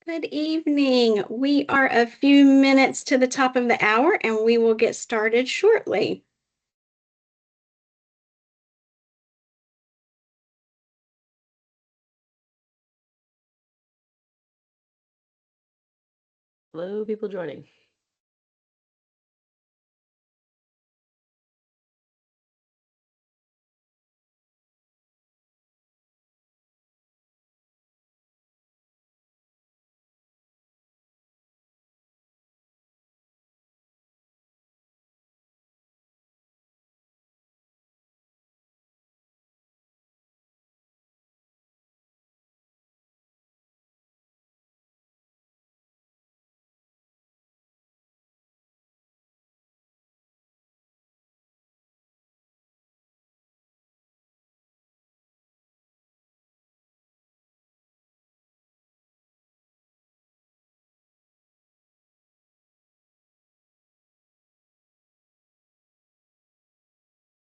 Good evening. We are a few minutes to the top of the hour and we will get started shortly. Hello, people joining.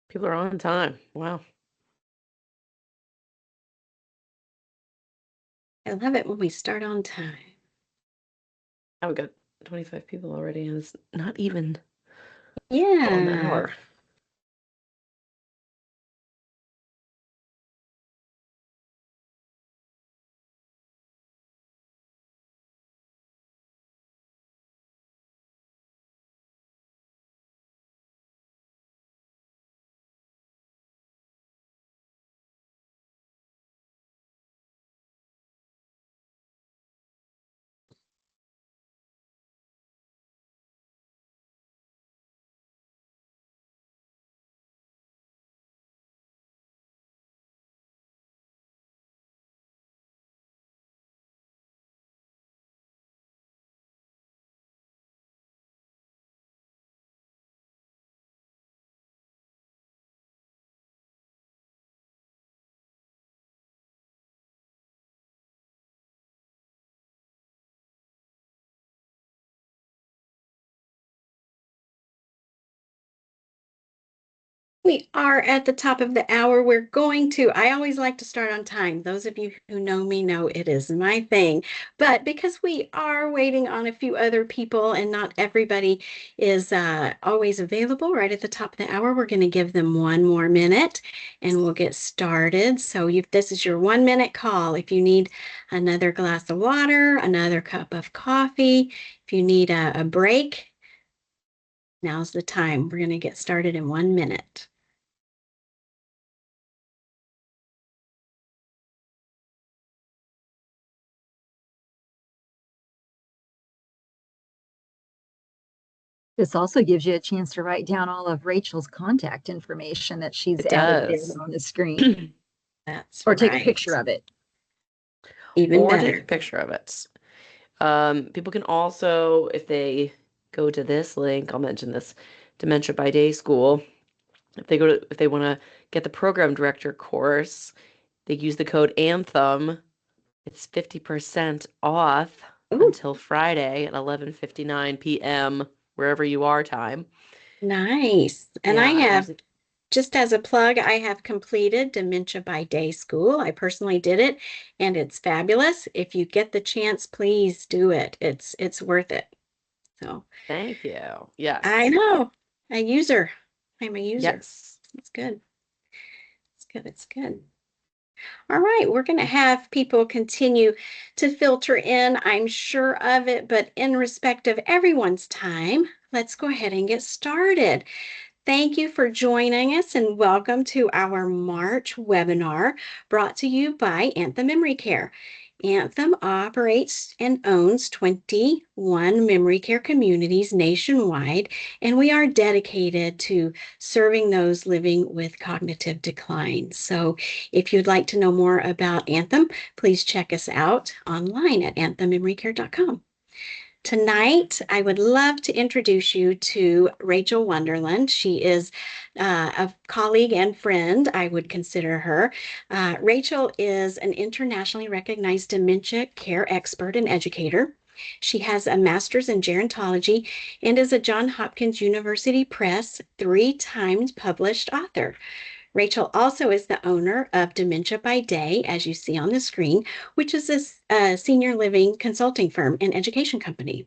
People are on time. Wow. I love it when we start on time. Oh, we got 25 people already, and it's not even an Yeah. hour. We are at the top of the hour. I always like to start on time. Those of you who know me know it is my thing. But because we are waiting on a few other people and not everybody is always available right at the top of the hour, we're going to give them 1 more minute and we'll get started. So this is your 1 minute call. If you need another glass of water, another cup of coffee, if you need a break, now's the time. We're going to get started in 1 minute. This also gives you a chance to write down all of Rachel's contact information that she's It added there does. on the screen. That's Or take a right. picture of it. Even Or better. take a picture of it. People can also, if they go to this link, I'll mention this, Dementia by Day School. If they want to get the program director course, they use the code ANTHEM. It's 50% off Ooh, until Friday at 11:59 p.m. wherever you are time. nice. And I Yeah, have, using just as a plug, I have completed Dementia by Day School. I personally did it, and it's fabulous. If you get the chance, please do it. It's worth it. So Thank you. I Yes. know a user. I'm a user. Yes. It's good. It's good. It's good. All right, we're going to have people continue to filter in. I'm sure of it, but in respect of everyone's time, let's go ahead and get started. Thank you for joining us and welcome to our March webinar brought to you by Anthem Memory Care. Anthem operates and owns 21 memory care communities nationwide, and we are dedicated to serving those living with cognitive decline. So, if you'd like to know more about Anthem, please check us out online at anthemmemorycare.com. Tonight, I would love to introduce you to Rachel Wonderland. She is a colleague and friend, I would consider her. Rachel is an internationally recognized dementia care expert and educator. She has a master's in gerontology and is a Johns Hopkins University Press 3 times published author. Rachel also is the owner of Dementia by Day, as you see on the screen, which is a senior living consulting firm and education company.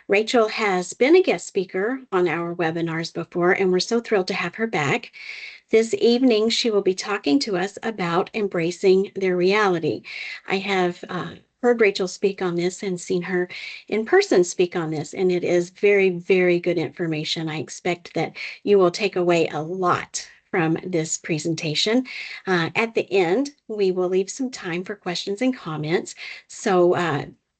Rachel has been a guest speaker on our webinars before, and we're so thrilled to have her back. This evening, she will be talking to us about embracing their reality. I have heard Rachel speak on this and seen her in person speak on this, and it is very, very good information. I expect that you will take away a lot from this presentation. At the end, we will leave some time for questions and comments. So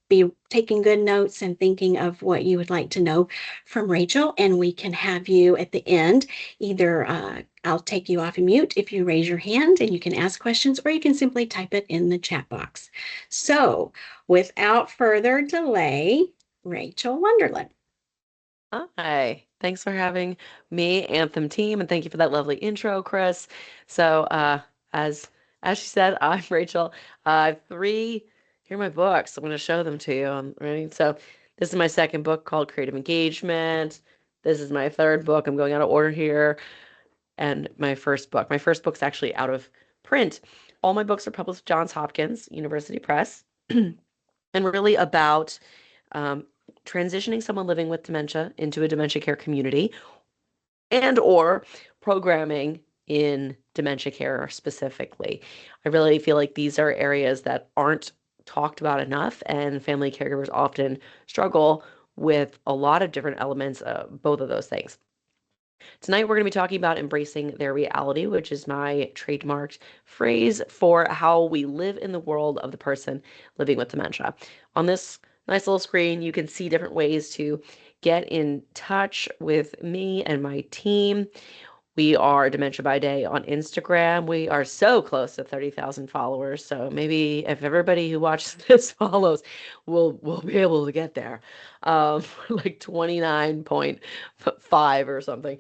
be taking good notes and thinking of what you would like to know from Rachel, and we can have you at the end either I'll take you off mute if you raise your hand and you can ask questions, or you can simply type it in the chat box. So without further delay, Rachel Wonderland. Hi, thanks for having me, Anthem team, and thank you for that lovely intro, Chris. So, as she said, I'm Rachel. I have three. Here are my books. I'm going to show them to you. Ready? So, this is my second book called Creative Engagement. This is my third book. I'm going out of order here, and my first book. My first book's actually out of print. All my books are published with Johns Hopkins University Press, and really about transitioning someone living with dementia into a dementia care community and or programming in dementia care specifically. I really feel like these are areas that aren't talked about enough, and family caregivers often struggle with a lot of different elements of both of those things. Tonight, we're going to be talking about embracing their reality, which is my trademarked phrase for how we live in the world of the person living with dementia. On this nice little screen, you can see different ways to get in touch with me and my team. We are Dementia by Day on Instagram. We are so close to 30,000 followers. So maybe if everybody who watches this follows, we'll be able to get there. Like 29.5 or something.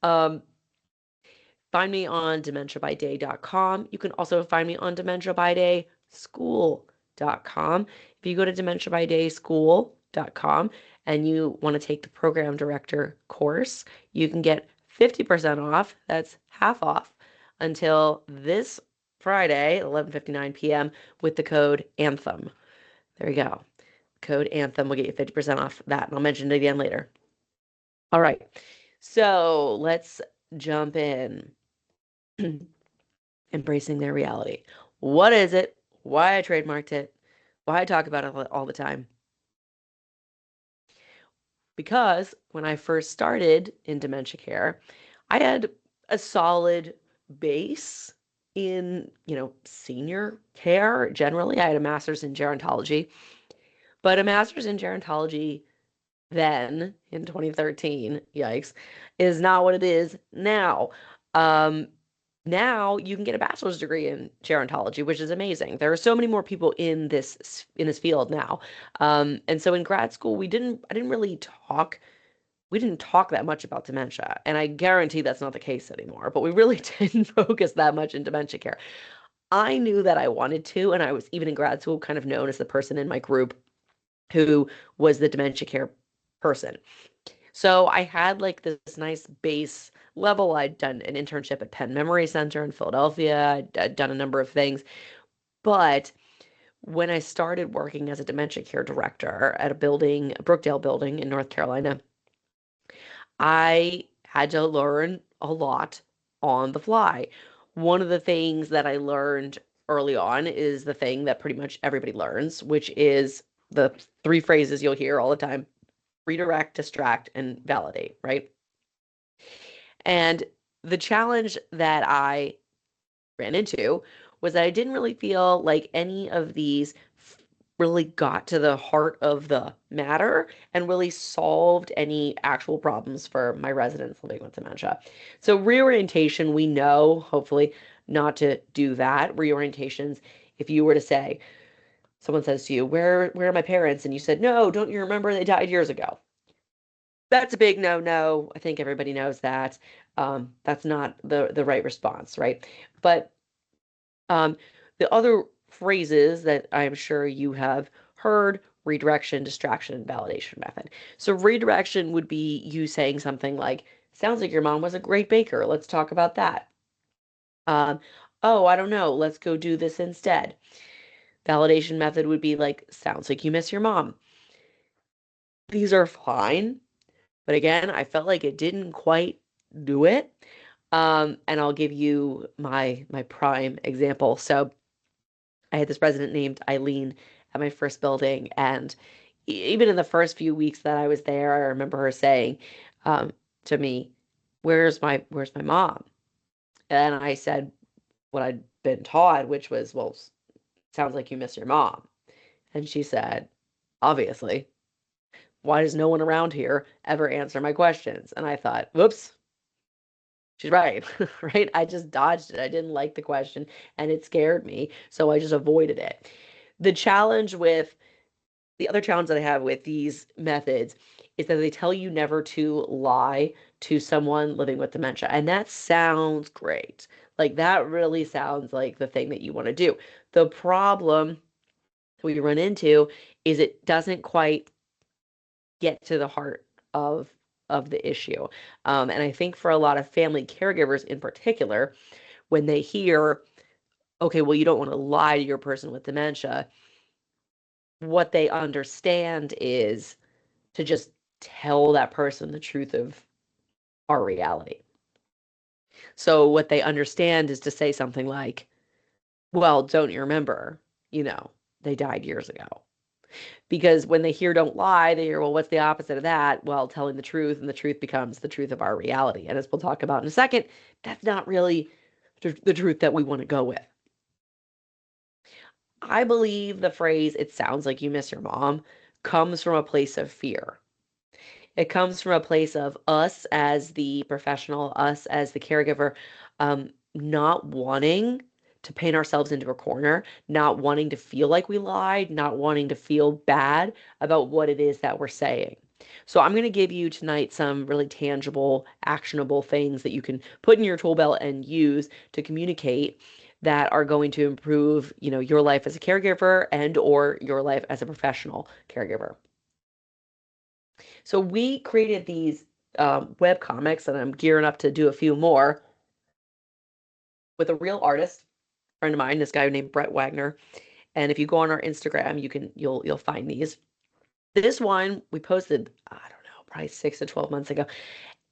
Find me on dementiabyday.com. You can also find me on dementiabydayschool.com. If you go to dementiabydayschool.com and you want to take the program director course, you can get 50% off. That's half off until this Friday, 11:59 p.m. with the code ANTHEM. There you go. Code ANTHEM will get you 50% off that, and I'll mention it again later. All right. So let's jump in. Embracing their reality. What is it? Why I trademarked it? Why I talk about it all the time? Because when I first started in dementia care, I had a solid base in, senior care generally. I had a master's in gerontology, but a master's in gerontology then in 2013, yikes, is not what it is now. Now you can get a bachelor's degree in gerontology, which is amazing. There are so many more people in this field now. And so in grad school, we didn't talk that much about dementia. And I guarantee that's not the case anymore, but we really didn't focus that much in dementia care. I knew that I wanted to, and I was even in grad school kind of known as the person in my group who was the dementia care person. So I had like this nice base level. I'd done an internship at Penn Memory Center in Philadelphia. I'd done a number of things. But when I started working as a dementia care director at a Brookdale building in North Carolina, I had to learn a lot on the fly. One of the things that I learned early on is the thing that pretty much everybody learns, which is the three phrases you'll hear all the time: redirect, distract, and validate, right? And the challenge that I ran into was that I didn't really feel like any of these really got to the heart of the matter and really solved any actual problems for my residents living with dementia. So reorientation, we know, hopefully, not to do that. Reorientations, if you were to say, someone says to you, where are my parents? And you said, no, don't you remember they died years ago? That's a big no-no. I think everybody knows that. That's not the right response, right? But the other phrases that I'm sure you have heard: redirection, distraction, and validation method. So redirection would be you saying something like, sounds like your mom was a great baker. Let's talk about that. Um, oh, I don't know. Let's go do this instead. Validation method would be like, sounds like you miss your mom. These are fine, but again, I felt like it didn't quite do it. And I'll give you my prime example. So I had this resident named Eileen at my first building, and even in the first few weeks that I was there, I remember her saying um, to me, "Where's my mom?" And I said what I'd been taught, which was, "Well, sounds like you miss your mom." And she said, "Obviously. Why does no one around here ever answer my questions?" And I thought, "Whoops, she's right." Right? I just dodged it. I didn't like the question and it scared me, so I just avoided it. The challenge with the other challenge that I have with these methods is that they tell you never to lie to someone living with dementia. And that sounds great. Like that really sounds like the thing that you want to do. The problem we run into is it doesn't quite get to the heart of the issue. And I think for a lot of family caregivers in particular, when they hear, okay, well, you don't want to lie to your person with dementia, what they understand is to just tell that person the truth of our reality. So what they understand is to say something like, well, don't you remember, you know, they died years ago. Because when they hear don't lie, they hear, well, what's the opposite of that? Well, telling the truth, and the truth becomes the truth of our reality. And as we'll talk about in a second, that's not really the truth that we want to go with. I believe the phrase, it sounds like you miss your mom, comes from a place of fear. It comes from a place of us as the professional, us as the caregiver, not wanting to paint ourselves into a corner, not wanting to feel like we lied, not wanting to feel bad about what it is that we're saying. So I'm going to give you tonight some really tangible, actionable things that you can put in your tool belt and use to communicate that are going to improve, your life as a caregiver and or your life as a professional caregiver. So we created these web comics, and I'm gearing up to do a few more with a real artist friend of mine, this guy named Brett Wagner. And if you go on our Instagram, you'll find these. This one we posted, I don't know, probably 6 to 12 months ago.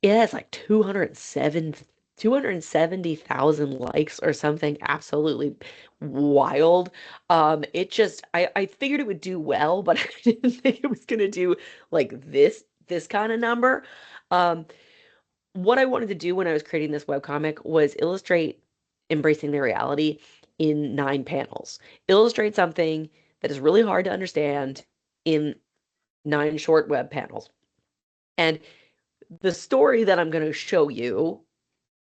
It has like 270,000 likes or something absolutely wild. I figured it would do well, but I didn't think it was gonna do like this kind of number. Um, what I wanted to do when I was creating this webcomic was illustrate embracing the reality in 9 panels. Illustrate something that is really hard to understand in 9 short web panels. And the story that I'm going to show you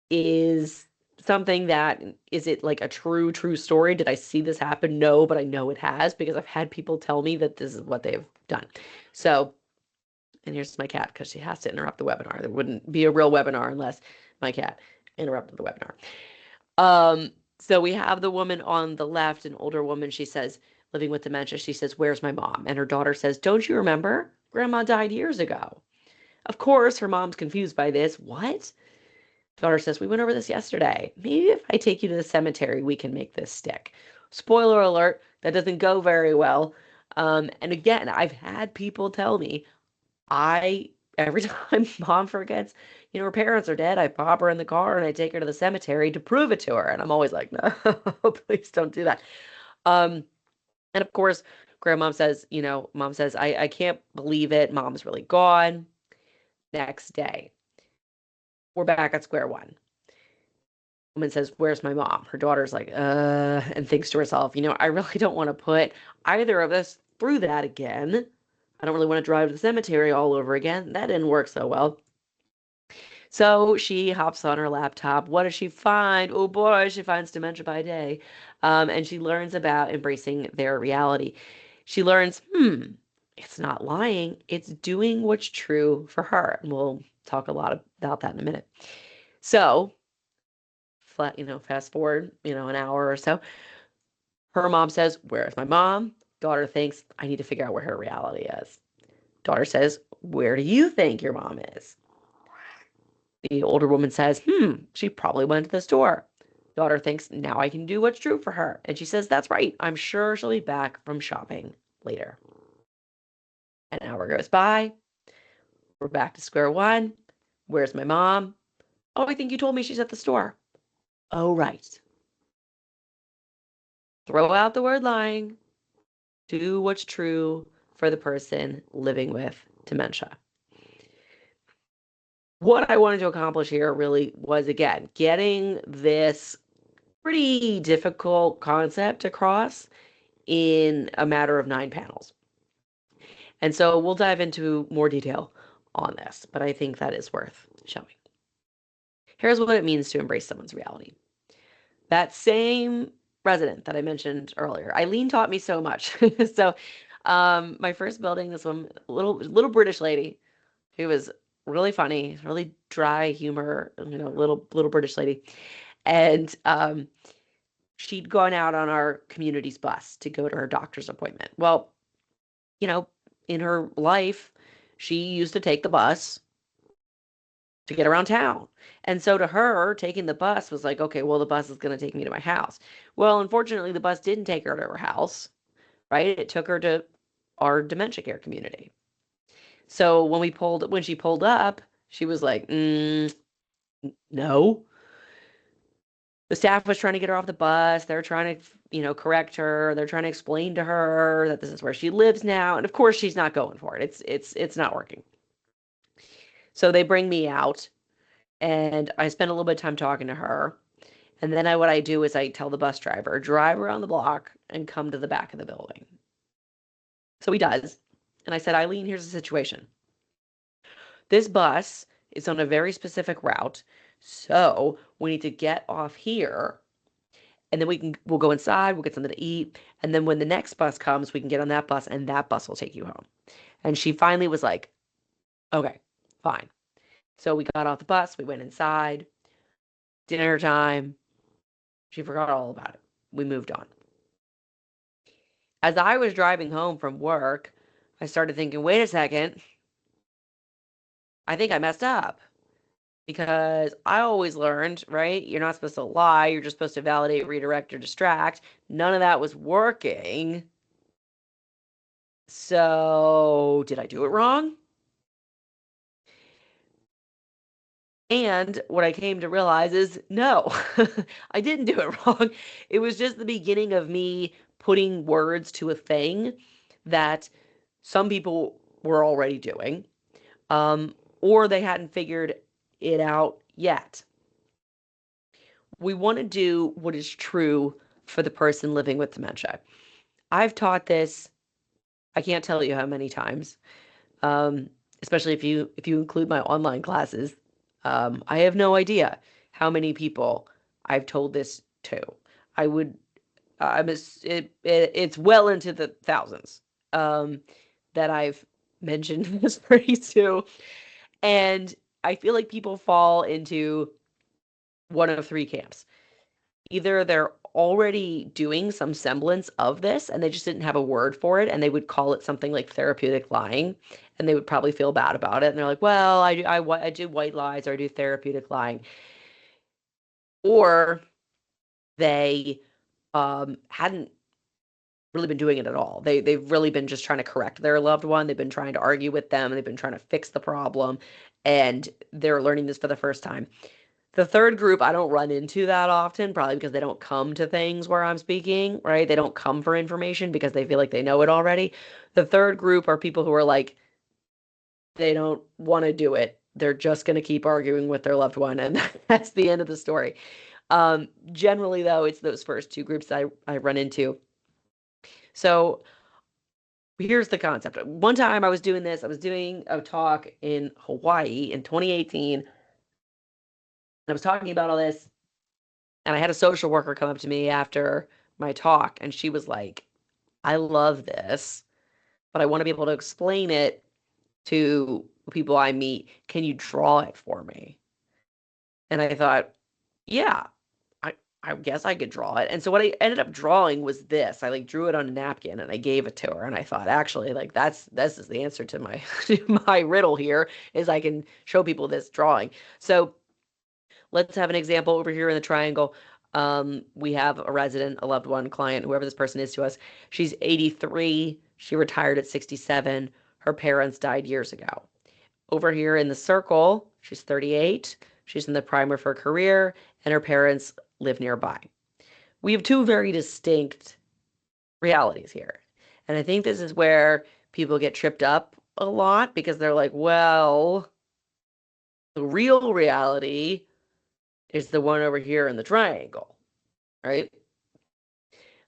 is something that is it like a true story? Did I see this happen? No, but I know it has because I've had people tell me that this is what they've done. So, and here's my cat because she has to interrupt the webinar. There wouldn't be a real webinar unless my cat interrupted the webinar. So we have the woman on the left, an older woman. She says, living with dementia, she says, "Where's my mom?" And her daughter says, "Don't you remember? Grandma died years ago." Of course, her mom's confused by this. What? Daughter says, "We went over this yesterday. Maybe if I take you to the cemetery, we can make this stick." Spoiler alert, that doesn't go very well. And again, I've had people tell me, every time mom forgets, her parents are dead, I pop her in the car and I take her to the cemetery to prove it to her. And I'm always like, no, please don't do that. Um, and of course, grandmom says, mom says, I can't believe it. Mom's really gone. Next day, we're back at square one. Woman says, "Where's my mom?" Her daughter's like, and thinks to herself, I really don't want to put either of us through that again. I don't really want to drive to the cemetery all over again. That didn't work so well. So she hops on her laptop. What does she find? Oh boy, she finds Dementia by Day. And she learns about embracing their reality. She learns, it's not lying, it's doing what's true for her. And we'll talk a lot about that in a minute. So, fast forward, an hour or so. Her mom says, "Where's my mom?" Daughter thinks, "I need to figure out where her reality is." Daughter says, "Where do you think your mom is?" The older woman says, "She probably went to the store." Daughter thinks now I can do what's true for her. And she says, that's right. I'm sure she'll be back from shopping later. An hour goes by. We're back to square one. Where's my mom? Oh, I think you told me she's at the store. Oh, right. Throw out the word lying. Do what's true for the person living with dementia. What I wanted to accomplish here really was, again, getting this pretty difficult concept across in a matter of 9 panels. And so we'll dive into more detail on this, but I think that is worth showing. Here's what it means to embrace someone's reality. That same resident that I mentioned earlier, Eileen taught me so much. So my first building, this one, little British lady who was really funny, really dry humor, little British lady. And she'd gone out on our community's bus to go to her doctor's appointment. Well, in her life, she used to take the bus to get around town. And so to her, taking the bus was like, okay, well, the bus is going to take me to my house. Well, unfortunately, the bus didn't take her to her house, right? It took her to our dementia care community. So when she pulled up, she was like, no. The staff was trying to get her off the bus. They're trying to, correct her. They're trying to explain to her that this is where she lives now. And of course, she's not going for it. It's not working. So they bring me out, and I spend a little bit of time talking to her. And then what I do is I tell the bus driver, drive around the block and come to the back of the building. So he does. And I said, Eileen, here's the situation. This bus is on a very specific route. So we need to get off here, and then we'll go inside, we'll get something to eat. And then when the next bus comes, we can get on that bus, and that bus will take you home. And she finally was like, okay, fine. So we got off the bus, we went inside, dinner time. She forgot all about it. We moved on. As I was driving home from work, I started thinking, wait a second. I think I messed up. Because I always learned, right? You're not supposed to lie. You're just supposed to validate, redirect, or distract. None of that was working. So did I do it wrong? And what I came to realize is no, I didn't do it wrong. It was just the beginning of me putting words to a thing that some people were already doing, or they hadn't figured it out yet. We want to do what is true for the person living with dementia. I've taught this, I can't tell you how many times, especially if you include my online classes. I have no idea how many people I've told this to. It's well into the thousands that I've mentioned this phrase to. And I feel like people fall into one of 3 camps. Either they're already doing some semblance of this and they just didn't have a word for it, and they would call it something like therapeutic lying, and they would probably feel bad about it. And they're like, well, I do white lies, or I do therapeutic lying. Or they hadn't really been doing it at all. They've really been just trying to correct their loved one. They've been trying to argue with them. They've been trying to fix the problem, and they're learning this for the first time. The third group, I don't run into that often, probably because they don't come to things where I'm speaking, right? They don't come for information because they feel like they know it already. The third group are people who are like, they don't want to do it. They're just going to keep arguing with their loved one, and that's the end of the story. Generally, though, it's those first 2 groups I run into. So here's the concept. One time I was doing this. I was doing a talk in Hawaii in 2018. I was talking about all this, and I had a social worker come up to me after my talk, and she was like, I love this, but I want to be able to explain it to people I meet. Can you draw it for me? And I thought, yeah, I guess I could draw it. And so what I ended up drawing was this. I drew it on a napkin and I gave it to her. And I thought, actually, this is the answer to my my riddle here, is I can show people this drawing. So let's have an example over here in the triangle. We have a resident, a loved one, client, whoever this person is to us. She's 83. She retired at 67. Her parents died years ago. Over here in the circle, she's 38. She's in the prime of her career, and her parents live nearby. We have two very distinct realities here. And I think this is where people get tripped up a lot because they're like, well, the real reality is the one over here in the triangle, right?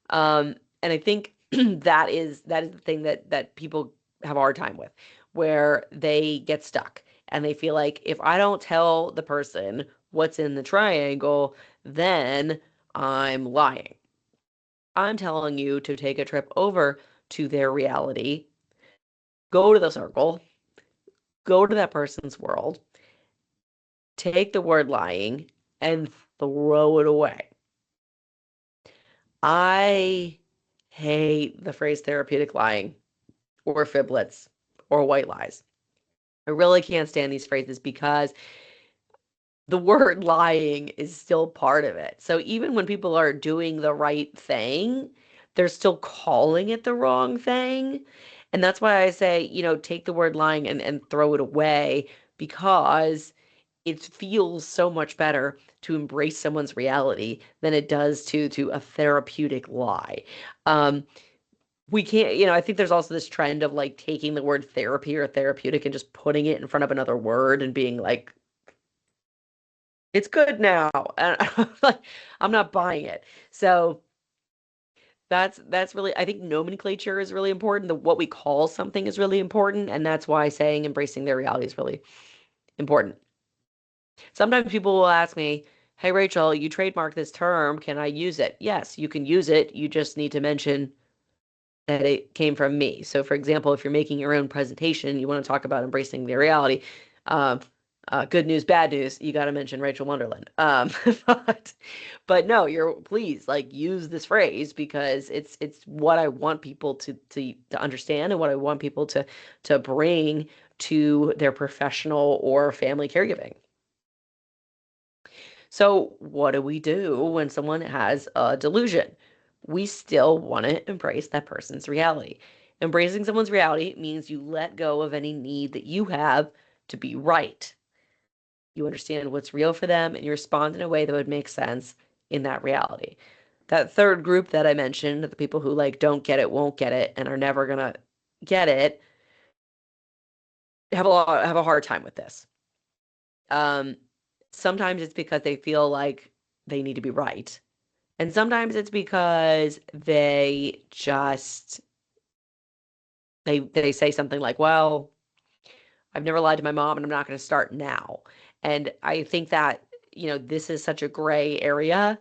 And I think that is the thing that people have a hard time with, where they get stuck and they feel like if I don't tell the person what's in the triangle, then I'm lying. I'm telling you to take a trip over to their reality, go to the circle, go to that person's world, take the word lying and throw it away. I hate the phrase therapeutic lying or fiblets or white lies. I really can't stand these phrases because the word lying is still part of it. So even when people are doing the right thing, they're still calling it the wrong thing. And that's why I say, take the word lying and throw it away because it feels so much better to embrace someone's reality than it does to a therapeutic lie. Um, we can't, I think there's also this trend of like taking the word therapy or therapeutic and just putting it in front of another word and being like, it's good now. And I'm like, I'm not buying it. So that's really, I think nomenclature is really important. What we call something is really important. And that's why saying embracing their reality is really important. Sometimes people will ask me, hey, Rachel, you trademark this term. Can I use it? Yes, you can use it. You just need to mention that it came from me. So, for example, if you're making your own presentation, you want to talk about embracing the reality. Uh, good news, bad news. You got to mention Rachel Wonderland. But, but no, please like use this phrase because it's what I want people to understand and what I want people to bring to their professional or family caregiving. So, what do we do when someone has a delusion? We still want to embrace that person's reality. Embracing someone's reality means you let go of any need that you have to be right. You understand what's real for them and you respond in a way that would make sense in that reality. That third group that I mentioned, the people who like don't get it, won't get it, and are never gonna get it, have a hard time with this. Um, Sometimes it's because they feel like they need to be right. And sometimes it's because they say something like, "Well, I've never lied to my mom and I'm not going to start now." And I think that, this is such a gray area.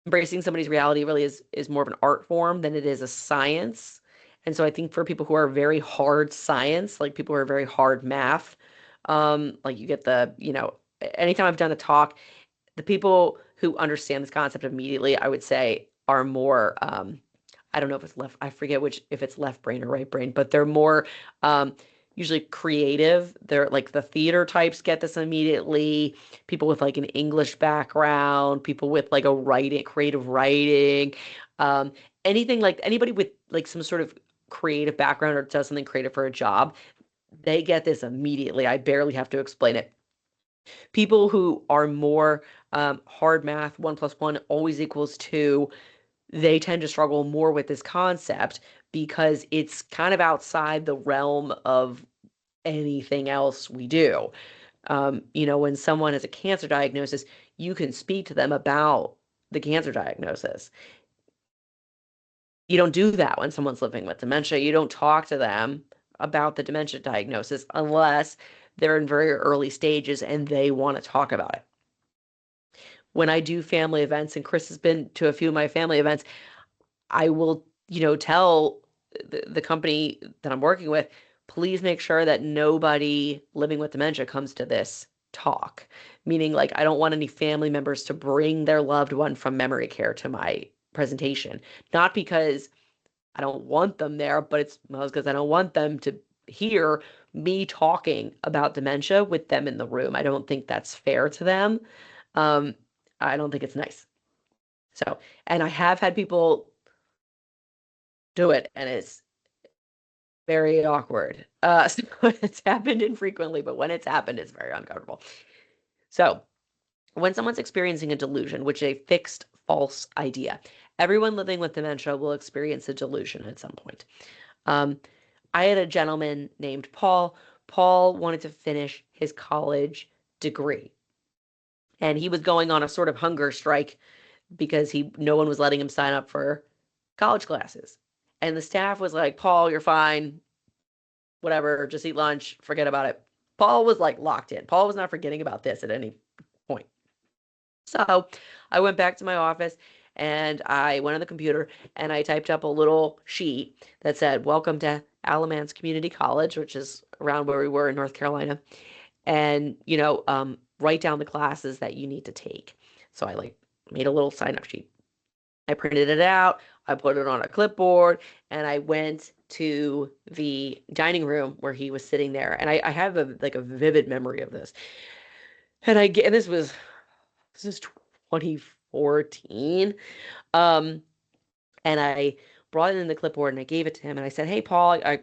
Embracing somebody's reality really is more of an art form than it is a science. And so I think for people who are very hard science, like people who are very hard math, like you get anytime I've done a talk, the people who understand this concept immediately, I would say, are more, I don't know if it's I forget if it's left brain or right brain, but they're more usually creative. They're like the theater types get this immediately. People with like an English background, people with like creative writing, um, anything like anybody with like some sort of creative background or does something creative for a job, they get this immediately. I barely have to explain it. People who are more hard math, 1 + 1 always equals 2, they tend to struggle more with this concept because it's kind of outside the realm of anything else we do. When someone has a cancer diagnosis, you can speak to them about the cancer diagnosis. You don't do that when someone's living with dementia. You don't talk to them about the dementia diagnosis unless they're in very early stages and they want to talk about it. When I do family events, and Chris has been to a few of my family events, I will, tell the company that I'm working with, please make sure that nobody living with dementia comes to this talk. Meaning, like, I don't want any family members to bring their loved one from memory care to my presentation. Not because I don't want them there, but it's because I don't want them to hear me talking about dementia with them in the room. I don't think that's fair to them. Um, I don't think it's nice. So, and I have had people do it, and it's very awkward. So it's happened infrequently, but when it's happened, it's very uncomfortable. So when someone's experiencing a delusion, which is a fixed false idea, everyone living with dementia will experience a delusion at some point. I had a gentleman named Paul. Paul wanted to finish his college degree, and he was going on a sort of hunger strike because no one was letting him sign up for college classes. And the staff was like, Paul, you're fine. Whatever, just eat lunch, forget about it. Paul was like locked in. Paul was not forgetting about this at any point. So I went back to my office and I went on the computer and I typed up a little sheet that said, welcome to Alamance Community College, which is around where we were in North Carolina. And, write down the classes that you need to take. So I made a little sign up sheet. I printed it out, I put it on a clipboard, and I went to the dining room where he was sitting there. And I have a vivid memory of this. And this is 2014. And I brought it in the clipboard and I gave it to him and I said, hey, Paul, I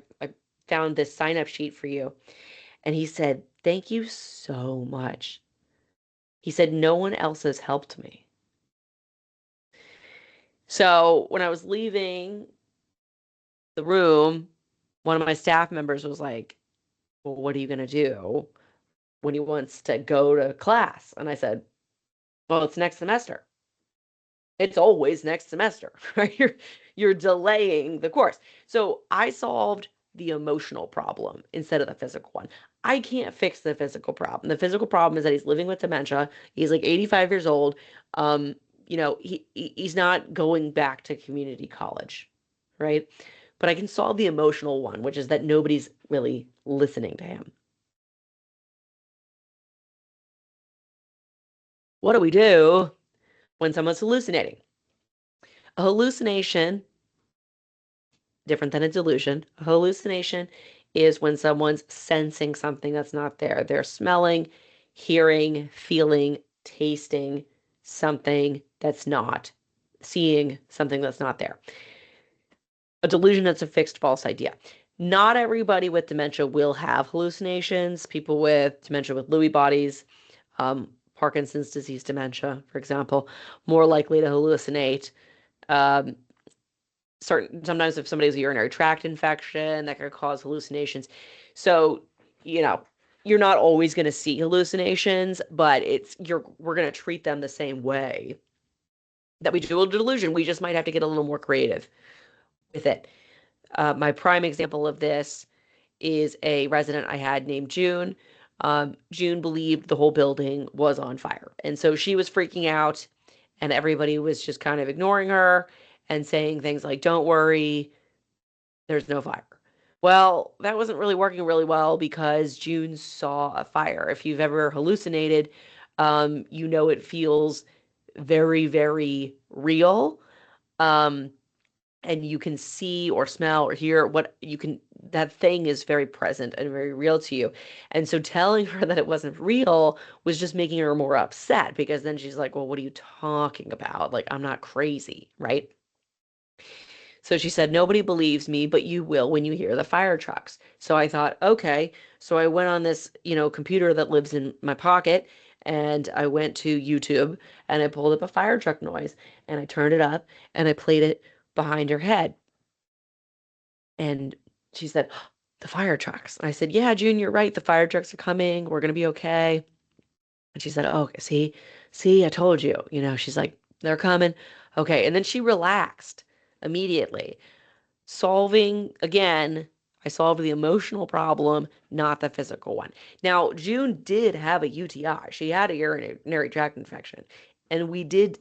found this sign up sheet for you. And he said, thank you so much. He said, no one else has helped me. So when I was leaving the room, one of my staff members was like, well, what are you going to do when he wants to go to class? And I said, well, it's next semester. It's always next semester, right? You're delaying the course. So I solved the emotional problem instead of the physical one. I can't fix the physical problem. The physical problem is that he's living with dementia. He's like 85 years old. He's not going back to community college, right? But I can solve the emotional one, which is that nobody's really listening to him. What do we do when someone's hallucinating? A hallucination, different than a delusion. A hallucination is when someone's sensing something that's not there. They're smelling, hearing, feeling, tasting something that's not, seeing something that's not there. A delusion is a fixed false idea. Not everybody with dementia will have hallucinations. People with dementia with Lewy bodies, Parkinson's disease dementia, for example, more likely to hallucinate. Sometimes if somebody has a urinary tract infection, that could cause hallucinations. So, you're not always going to see hallucinations, but we're going to treat them the same way that we do a delusion. We just might have to get a little more creative with it. My prime example of this is a resident I had named June. June believed the whole building was on fire. And so she was freaking out and everybody was just kind of ignoring her and saying things like, don't worry, there's no fire. Well, that wasn't really working really well because June saw a fire. If you've ever hallucinated, it feels very, very real. And you can see or smell or hear that thing is very present and very real to you. And so telling her that it wasn't real was just making her more upset because then she's like, well, what are you talking about? Like, I'm not crazy, right? So she said, nobody believes me, but you will when you hear the fire trucks. So I thought, okay. So I went on this, computer that lives in my pocket and I went to YouTube and I pulled up a fire truck noise and I turned it up and I played it behind her head. And she said, the fire trucks. And I said, yeah, June, you're right. The fire trucks are coming. We're going to be okay. And she said, oh, see, I told you, she's like, they're coming. Okay. And then she relaxed immediately. I solved the emotional problem, not the physical one. Now, June did have a UTI. She had a urinary tract infection. And we did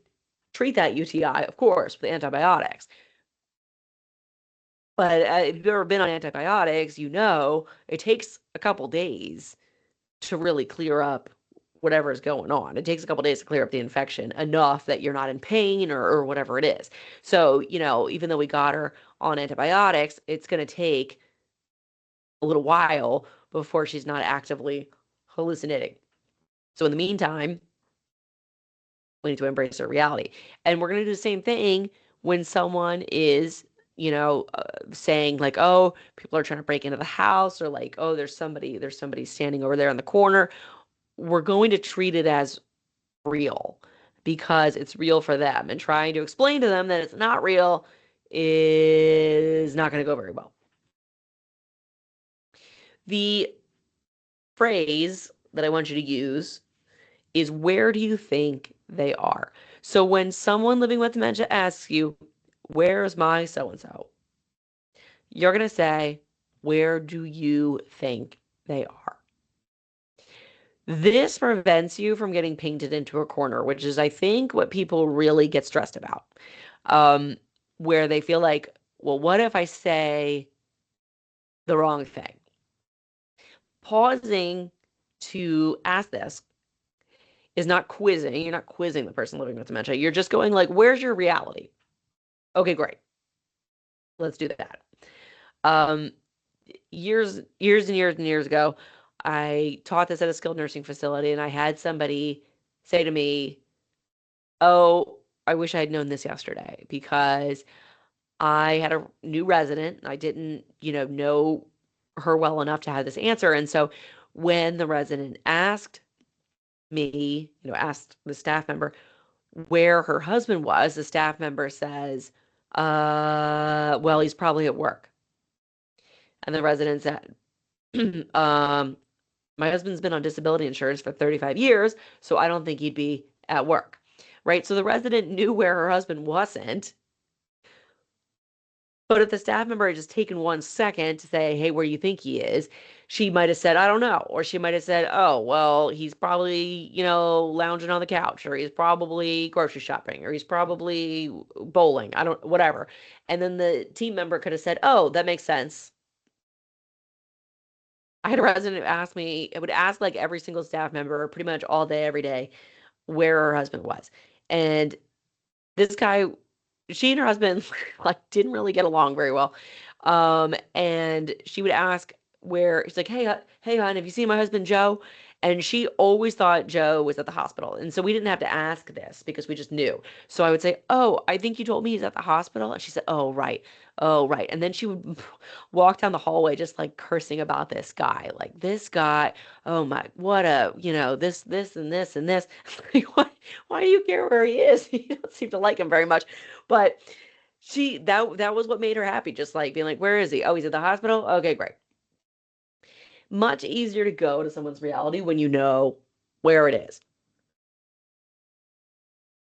treat that UTI, of course, with antibiotics. But if you've ever been on antibiotics, it takes a couple days to really clear up whatever is going on. It takes a couple days to clear up the infection enough that you're not in pain or whatever it is. So, even though we got her on antibiotics, it's going to take a little while before she's not actively hallucinating. So in the meantime, need to embrace their reality. And we're going to do the same thing when someone is, saying like, oh, people are trying to break into the house, or like, oh, there's somebody standing over there in the corner. We're going to treat it as real because it's real for them. And trying to explain to them that it's not real is not going to go very well. The phrase that I want you to use is, where do you think they are? So when someone living with dementia asks you, where's my so-and-so? You're going to say, where do you think they are? This prevents you from getting painted into a corner, which is, I think, what people really get stressed about. Where they feel like, well, what if I say the wrong thing? Pausing to ask this is not quizzing. You're not quizzing the person living with dementia. You're just going like, where's your reality? Okay, great. Let's do that. Years and years and years ago, I taught this at a skilled nursing facility, and I had somebody say to me, oh, I wish I had known this yesterday, because I had a new resident. I didn't, know her well enough to have this answer. And so when the resident asked me, asked the staff member where her husband was, the staff member says, well, he's probably at work. And the resident said, my husband's been on disability insurance for 35 years, so I don't think he'd be at work, right? So the resident knew where her husband wasn't. But if the staff member had just taken 1 second to say, hey, where do you think he is? She might have said, I don't know. Or she might have said, oh, well, he's probably, lounging on the couch, or he's probably grocery shopping, or he's probably bowling. Whatever. And then the team member could have said, oh, that makes sense. I had a resident ask me, it would ask like every single staff member pretty much all day, every day, where her husband was. And this guy, she and her husband like didn't really get along very well. And she would ask where, she's like, hey, hon, have you seen my husband, Joe? And she always thought Joe was at the hospital. And so we didn't have to ask this because we just knew. So I would say, oh, I think you told me he's at the hospital. And she said, oh, right. Oh, right. And then she would walk down the hallway just like cursing about this guy. Like, this guy, oh my, what a, this, and this, and this. Like, why do you care where he is? You don't seem to like him very much. But that was what made her happy. Just like being like, where is he? Oh, he's at the hospital? Okay, great. Much easier to go to someone's reality when you know where it is.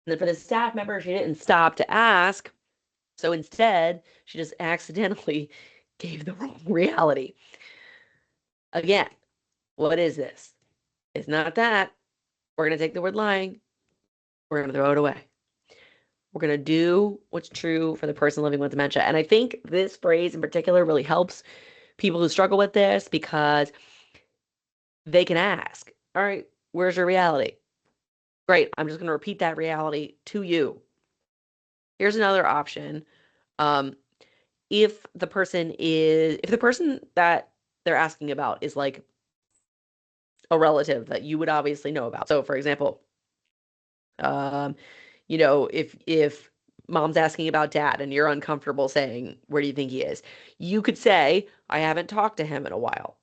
And then for the staff member, she didn't stop to ask. So instead, she just accidentally gave the wrong reality. Again, what is this? It's not that. We're going to take the word lying. We're going to throw it away. We're going to do what's true for the person living with dementia. And I think this phrase in particular really helps people who struggle with this, because they can ask, all right, where's your reality? Great. I'm just going to repeat that reality to you. Here's another option. If the person that they're asking about is like a relative that you would obviously know about. So for example, if mom's asking about dad and you're uncomfortable saying, where do you think he is? You could say, I haven't talked to him in a while.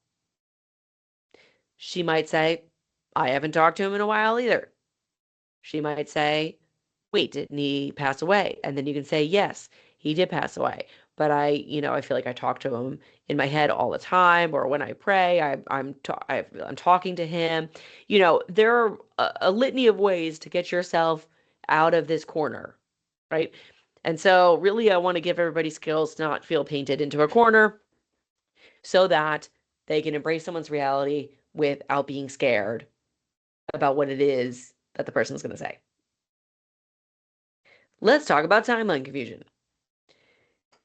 She might say, I haven't talked to him in a while either. She might say, wait, didn't he pass away? And then you can say, yes, he did pass away. But I feel like I talk to him in my head all the time, or when I pray, I'm talking to him. There are a litany of ways to get yourself out of this corner, right? And so really, I want to give everybody skills to not feel painted into a corner, so that they can embrace someone's reality without being scared about what it is that the person's going to say. Let's talk about timeline confusion.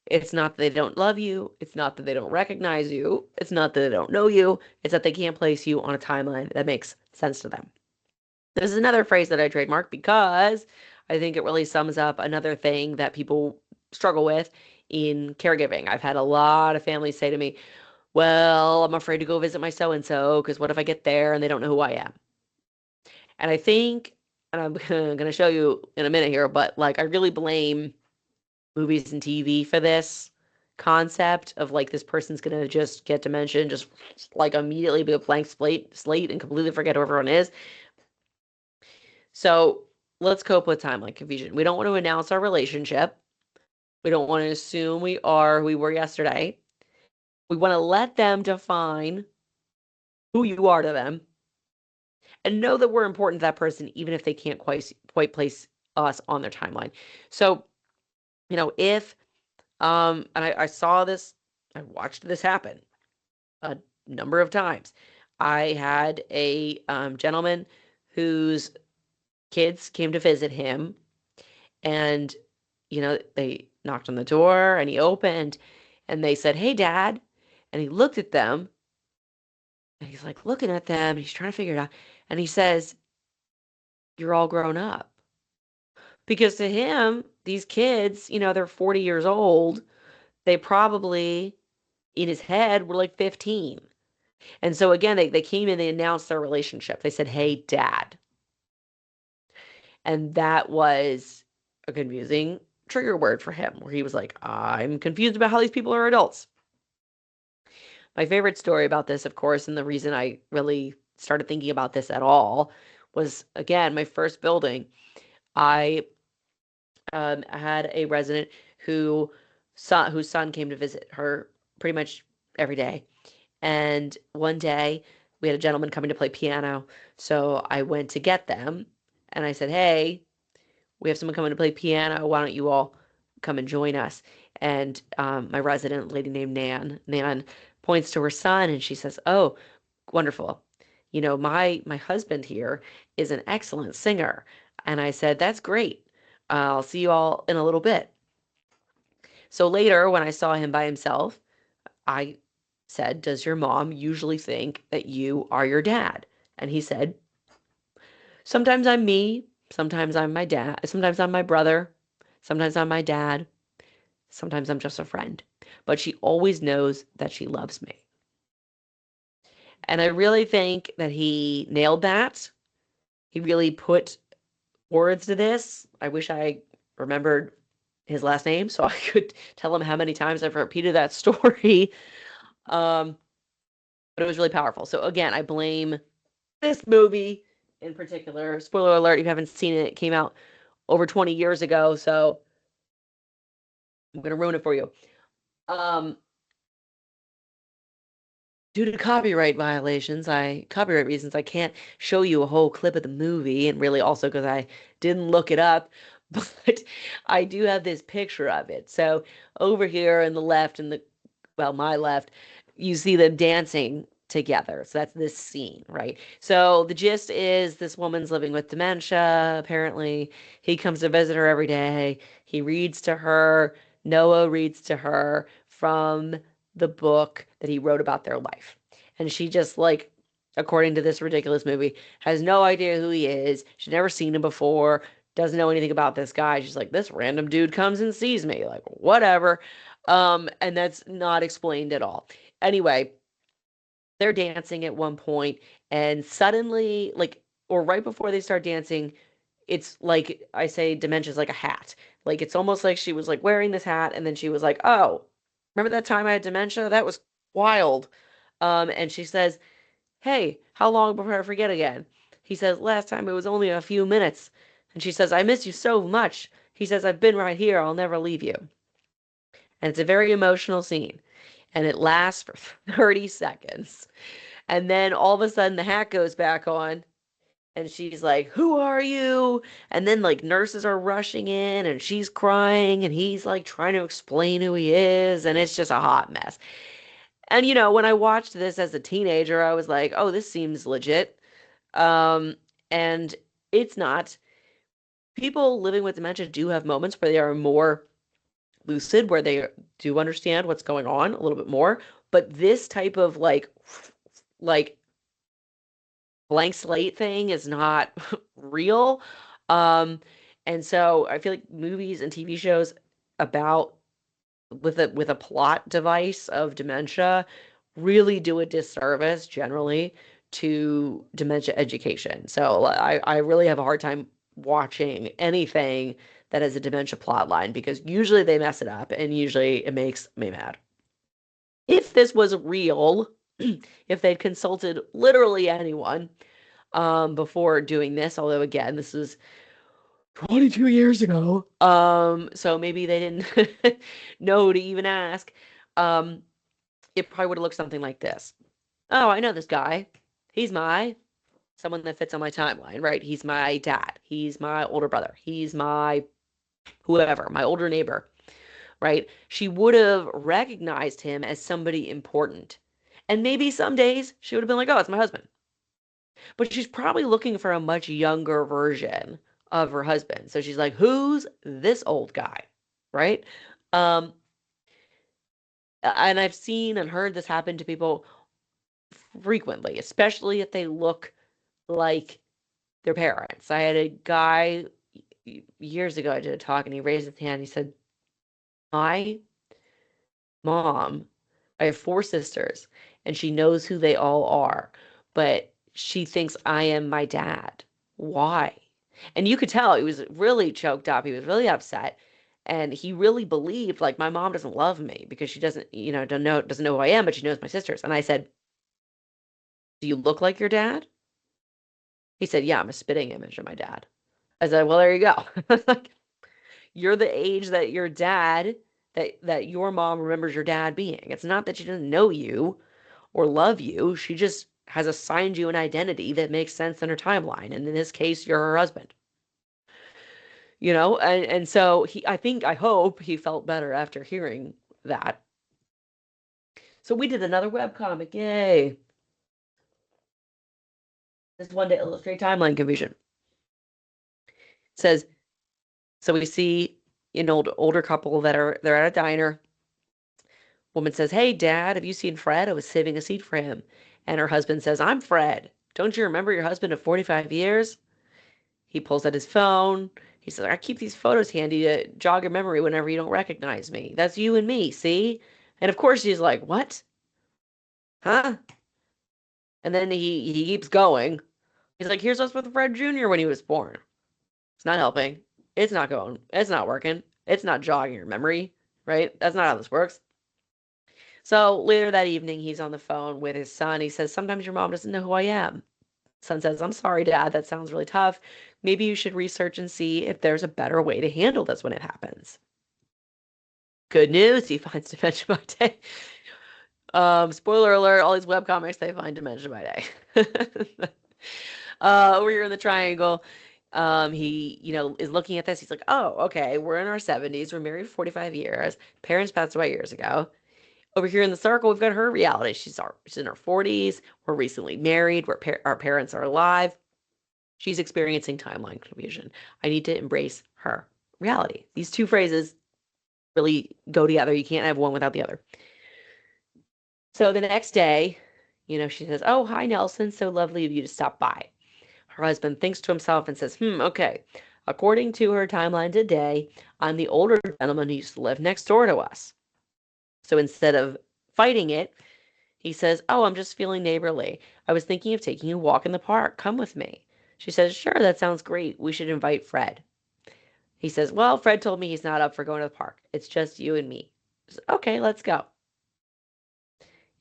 It's not that they don't love you. It's not that they don't recognize you. It's not that they don't know you. It's that they can't place you on a timeline that makes sense to them. This is another phrase that I trademarked because I think it really sums up another thing that people struggle with in caregiving. I've had a lot of families say to me, well, I'm afraid to go visit my so-and-so because what if I get there and they don't know who I am? And I think and I'm gonna show you in a minute here, but like I really blame movies and TV for this concept of like this person's gonna just get dementia and just like immediately be a blank slate and completely forget who everyone is. So let's cope with timeline confusion. We don't want to announce our relationship. We don't want to assume we are who we were yesterday. We want to let them define who you are to them and know that we're important to that person, even if they can't quite place us on their timeline. So, if and I saw this, I watched this happen a number of times. I had a gentleman whose kids came to visit him, and they knocked on the door, and he opened, and they said, "Hey, Dad," and he looked at them, and he's like looking at them, and he's trying to figure it out, and he says, "You're all grown up." Because to him, these kids, they're 40 years old. They probably, in his head, were like 15. And so again, they came in, they announced their relationship. They said, "Hey, Dad." And that was a confusing trigger word for him, where he was like, "I'm confused about how these people are adults." My favorite story about this, of course, and the reason I really started thinking about this at all was, again, my first building. I had a resident whose son came to visit her pretty much every day. And one day we had a gentleman coming to play piano. So I went to get them and I said, "Hey, we have someone coming to play piano. Why don't you all come and join us?" And my resident, lady named Nan points to her son and she says, "Oh, wonderful. My husband here is an excellent singer." And I said, "That's great. I'll see you all in a little bit." So later, when I saw him by himself, I said, "Does your mom usually think that you are your dad?" And he said, "Sometimes I'm me. Sometimes I'm my dad. Sometimes I'm my brother. Sometimes I'm my dad. Sometimes I'm just a friend. But she always knows that she loves me." And I really think that he nailed that. He really put words to this. I wish I remembered his last name so I could tell him how many times I've repeated that story. Um, but it was really powerful. So again, I blame this movie in particular. Spoiler alert, if you haven't seen it, it came out over 20 years ago, so I'm gonna ruin it for you. Um, Due to copyright reasons, I can't show you a whole clip of the movie, and really also because I didn't look it up, but I do have this picture of it. So over here in the left, my left, you see them dancing together. So that's this scene, right? So the gist is this woman's living with dementia, apparently. He comes to visit her every day. He reads to her. Noah reads to her from the book that he wrote about their life. And she just like, according to this ridiculous movie, has no idea who he is. She's never seen him before, doesn't know anything about this guy. She's like, "This random dude comes and sees me." Like, whatever. And that's not explained at all. Anyway, they're dancing at one point, and suddenly, like, or right before they start dancing, it's like I say, dementia's like a hat. Like it's almost like she was like wearing this hat, and then she was like, "Oh, remember that time I had dementia? That was wild." And she says, "Hey, how long before I forget again?" He says, "Last time it was only a few minutes." And she says, "I miss you so much." He says, "I've been right here. I'll never leave you." And it's a very emotional scene. And it lasts for 30 seconds. And then all of a sudden the hat goes back on and she's like, "Who are you?" And then like nurses are rushing in and she's crying and he's like trying to explain who he is and it's just a hot mess. And when I watched this as a teenager, I was like, "Oh, this seems legit." Um, and it's not. People living with dementia do have moments where they are more lucid, where they do understand what's going on a little bit more. But this type of like blank slate thing is not real. Um, and so I feel like movies and TV shows about with a plot device of dementia really do a disservice generally to dementia education. So I really have a hard time watching anything that has a dementia plot line because usually they mess it up and usually it makes me mad. If this was real, if they'd consulted literally anyone before doing this, although again, this is 22 years ago. So maybe they didn't know to even ask. It probably would have looked something like this. Oh, I know this guy. He's someone that fits on my timeline, right? He's my dad. He's my older brother. He's my whoever, my older neighbor, right? She would have recognized him as somebody important. And maybe some days she would have been like, oh, it's my husband. But she's probably looking for a much younger version of her husband. So she's like, who's this old guy? Right? And I've seen and heard this happen to people frequently, especially if they look like their parents. I had a guy years ago, I did a talk and he raised his hand. He said, my mom, I have 4 sisters and she knows who they all are, but she thinks I am my dad. Why? And you could tell he was really choked up. He was really upset. And he really believed like my mom doesn't love me because she doesn't, doesn't know who I am, but she knows my sisters. And I said, do you look like your dad? He said, yeah, I'm a spitting image of my dad. I said, well, there you go. Like, you're the age that your dad, that your mom remembers your dad being. It's not that she doesn't know you or love you. She just has assigned you an identity that makes sense in her timeline. And in this case, you're her husband. And so I hope he felt better after hearing that. So we did another webcomic. Yay. This one to illustrate timeline confusion. It says, so we see an older couple they're at a diner. Woman says, hey, Dad, have you seen Fred? I was saving a seat for him. And her husband says, I'm Fred. Don't you remember your husband of 45 years? He pulls out his phone. He says, I keep these photos handy to jog your memory whenever you don't recognize me. That's you and me, see? And of course she's like, what? Huh? And then he keeps going. He's like, here's us with Fred Jr. when he was born. It's not helping. It's not going. It's not working. It's not jogging your memory, right? That's not how this works. So later that evening, he's on the phone with his son. He says, sometimes your mom doesn't know who I am. Son says, I'm sorry, Dad. That sounds really tough. Maybe you should research and see if there's a better way to handle this when it happens. Good news. He finds dementia by day. Spoiler alert, all these webcomics, they find dementia by day. Over here in the triangle, he, is looking at this. He's like, oh, okay, we're in our 70s. We're married 45 years. Parents passed away years ago. Over here in the circle, we've got her reality. She's in her 40s. We're recently married. Our parents are alive. She's experiencing timeline confusion. I need to embrace her reality. These two phrases really go together. You can't have one without the other. So the next day, she says, oh, hi, Nelson. So lovely of you to stop by. Her husband thinks to himself and says, okay. According to her timeline today, I'm the older gentleman who used to live next door to us. So instead of fighting it, he says, oh, I'm just feeling neighborly. I was thinking of taking a walk in the park. Come with me. She says, sure, that sounds great. We should invite Fred. He says, well, Fred told me he's not up for going to the park. It's just you and me. Says, okay, let's go.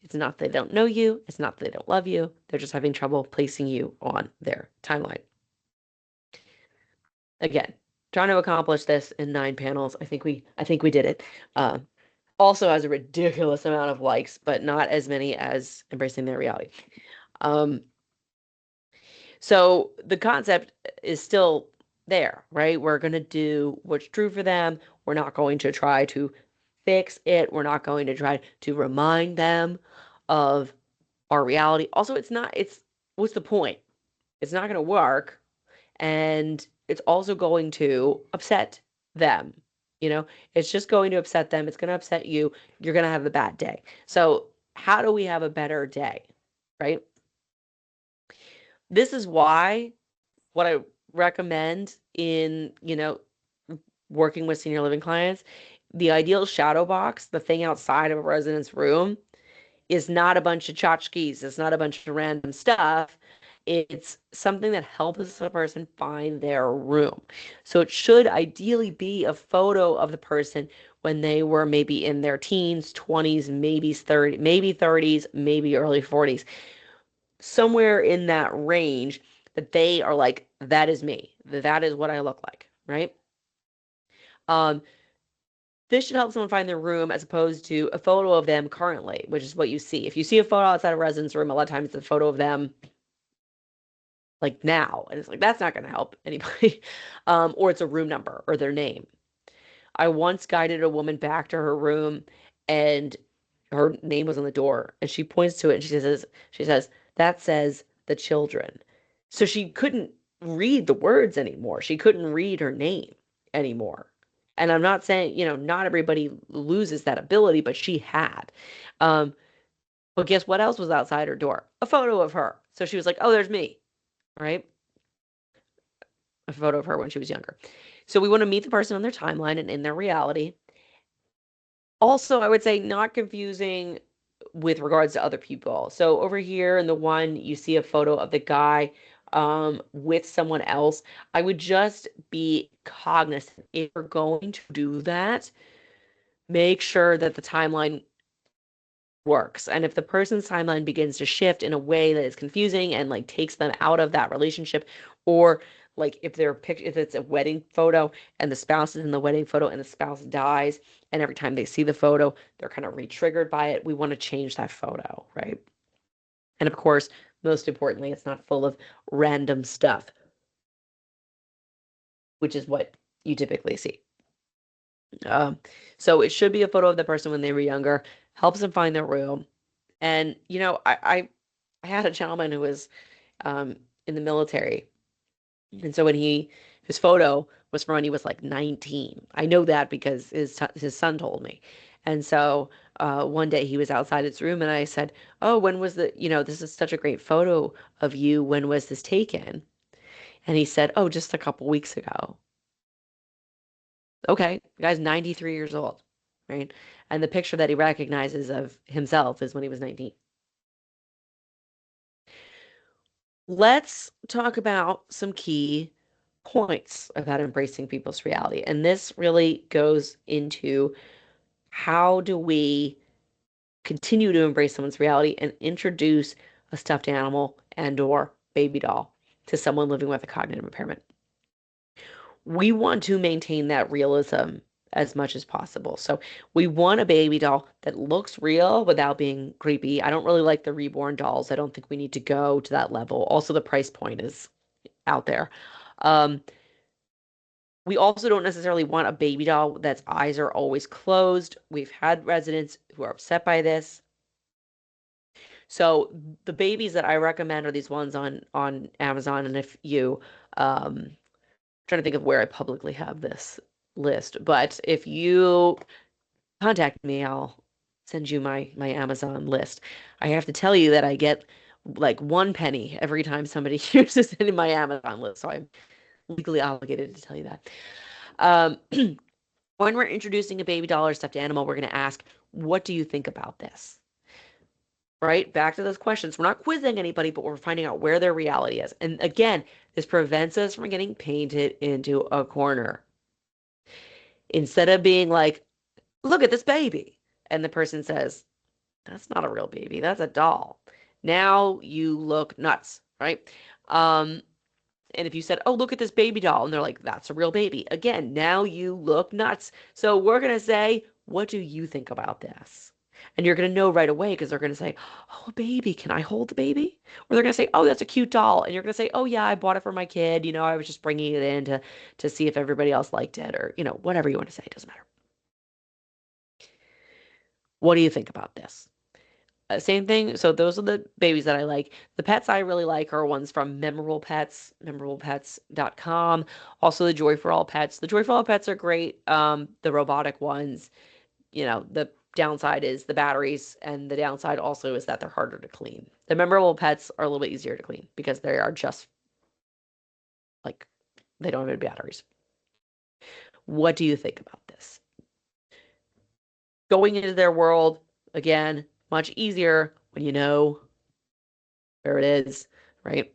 It's not that they don't know you. It's not that they don't love you. They're just having trouble placing you on their timeline. Again, trying to accomplish this in 9 panels. I think we did it. Also has a ridiculous amount of likes, but not as many as Embracing Their Reality. So the concept is still there, right? We're going to do what's true for them. We're not going to try to fix it. We're not going to try to remind them of our reality. Also, what's the point? It's not going to work. And it's also going to upset them. It's just going to upset them. It's going to upset you. You're going to have a bad day. So how do we have a better day, right? This is why what I recommend in, working with senior living clients, the ideal shadow box, the thing outside of a resident's room, is not a bunch of tchotchkes. It's not a bunch of random stuff. It's something that helps a person find their room. So it should ideally be a photo of the person when they were maybe in their teens, 20s, maybe 30s, maybe early 40s. Somewhere in that range that they are like, that is me. That is what I look like, right? Um, this should help someone find their room as opposed to a photo of them currently, which is what you see. If you see a photo outside a residence room, a lot of times it's a photo of them like now. And it's like, that's not going to help anybody. Or it's a room number or their name. I once guided a woman back to her room and her name was on the door and she points to it and she says, that says the children. So she couldn't read the words anymore. She couldn't read her name anymore. And I'm not saying, not everybody loses that ability, but she had. But guess what else was outside her door? A photo of her. So she was like, oh, there's me, right? A photo of her when she was younger. So we want to meet the person on their timeline and in their reality. Also, I would say not confusing with regards to other people. So over here in the one, you see a photo of the guy with someone else. I would just be cognizant if you're going to do that, make sure that the timeline works. And if the person's timeline begins to shift in a way that is confusing and like takes them out of that relationship, or like if it's a wedding photo and the spouse is in the wedding photo and the spouse dies, and every time they see the photo, they're kind of re-triggered by it, we want to change that photo, right? And of course, most importantly, it's not full of random stuff, which is what you typically see. So it should be a photo of the person when they were younger, helps them find their room. And I had a gentleman who was in the military, and so his photo was from when he was like 19. I know that because his son told me. And so one day he was outside his room, and I said, "Oh, when was this is such a great photo of you. When was this taken?" And he said, "Oh, just a couple weeks ago." Okay, the guy's 93 years old, right? And the picture that he recognizes of himself is when he was 19. Let's talk about some key points about embracing people's reality. And this really goes into how do we continue to embrace someone's reality and introduce a stuffed animal and or baby doll to someone living with a cognitive impairment. We want to maintain that realism as much as possible. So we want a baby doll that looks real without being creepy. I don't really like the reborn dolls. I don't think we need to go to that level. Also, the price point is out there. Um, we also don't necessarily want a baby doll that's eyes are always closed. We've had residents who are upset by this. So the babies that I recommend are these ones on Amazon. And if you trying to think of where I publicly have this list, but if you contact me, I'll send you my Amazon list. I have to tell you that I get like 1 penny every time somebody uses it in my Amazon list, so I'm legally obligated to tell you that. Um, when we're introducing a baby doll or stuffed animal, we're going to ask, what do you think about this? Right? Back to those questions. We're not quizzing anybody, but we're finding out where their reality is. And again, this prevents us from getting painted into a corner. Instead of being like, look at this baby. And the person says, that's not a real baby. That's a doll. Now you look nuts, right? And if you said, oh, look at this baby doll, and they're like, that's a real baby. Again, now you look nuts. So we're going to say, what do you think about this? And you're going to know right away because they're going to say, oh, a baby, can I hold the baby? Or they're going to say, oh, that's a cute doll. And you're going to say, oh, yeah, I bought it for my kid. I was just bringing it in to see if everybody else liked it or, whatever you want to say. It doesn't matter. What do you think about this? Same thing. So those are the babies that I like. The pets I really like are ones from Memorable Pets, memorablepets.com. Also the Joy for All Pets. The Joy for All Pets are great. The robotic ones, the downside is the batteries, and the downside also is that they're harder to clean. The Memorable Pets are a little bit easier to clean because they are just like they don't have any batteries. What do you think about this? Going into their world, again, much easier when you know where it is, right?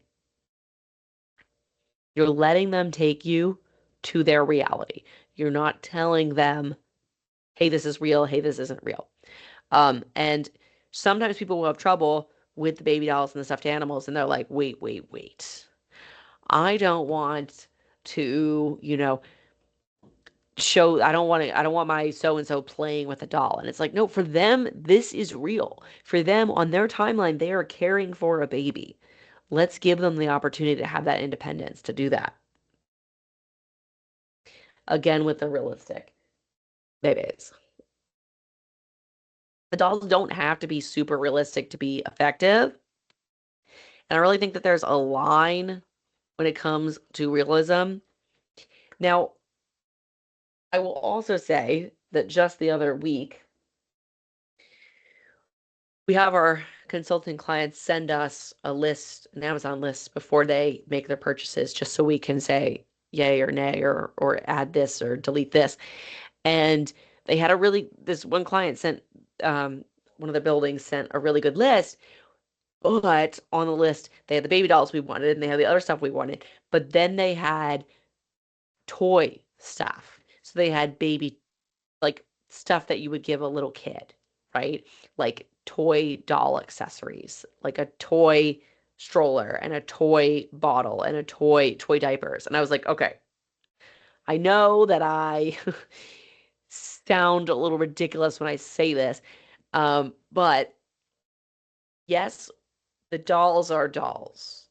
You're letting them take you to their reality. You're not telling them, hey, this is real. Hey, this isn't real. And sometimes people will have trouble with the baby dolls and the stuffed animals, and they're like, wait, wait, wait. I don't want to, I don't want my so and so playing with a doll. And it's like, no, for them, this is real. For them, on their timeline, they are caring for a baby. Let's give them the opportunity to have that independence to do that. Again, with the realistic babies. The dolls don't have to be super realistic to be effective. And I really think that there's a line when it comes to realism. Now, I will also say that just the other week, we have our consulting clients send us a list, an Amazon list, before they make their purchases, just so we can say yay or nay or add this or delete this. And they had this one client sent, one of the buildings sent a really good list, but on the list, they had the baby dolls we wanted and they had the other stuff we wanted. But then they had toy stuff. So they had baby, like stuff that you would give a little kid, right? Like toy doll accessories, like a toy stroller and a toy bottle and a toy diapers. And I was like, okay, I know that I sound a little ridiculous when I say this, but yes, the dolls are dolls,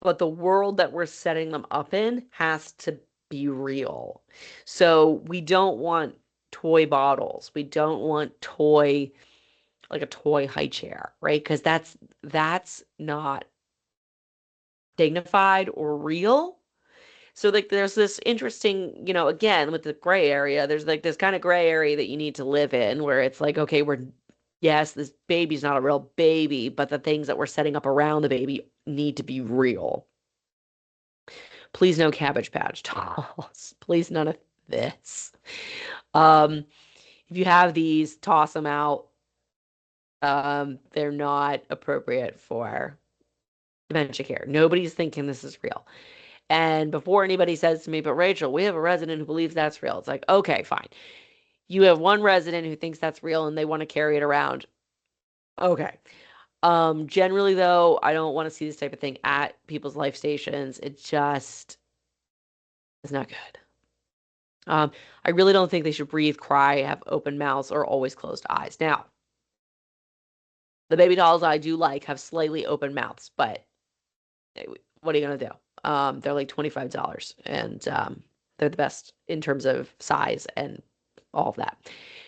but the world that we're setting them up in has to be real. So we don't want toy bottles. We don't want like a toy high chair, right? Because that's not dignified or real. So like there's this interesting, again with the gray area, there's like this kind of gray area that you need to live in where it's like, okay, yes, this baby's not a real baby, but the things that we're setting up around the baby need to be real. Please no Cabbage Patch dolls. Please none of this. Um, if you have these, toss them out. They're not appropriate for dementia care. Nobody's thinking this is real. And before anybody says to me, but Rachel, we have a resident who believes that's real. It's like, okay, fine. You have one resident who thinks that's real and they want to carry it around. Okay. Generally though, I don't want to see this type of thing at people's life stations. It just is not good. I really don't think they should breathe, cry, have open mouths, or always closed eyes. Now, the baby dolls I do like have slightly open mouths, but what are you gonna do? They're like $25, and they're the best in terms of size and all of that.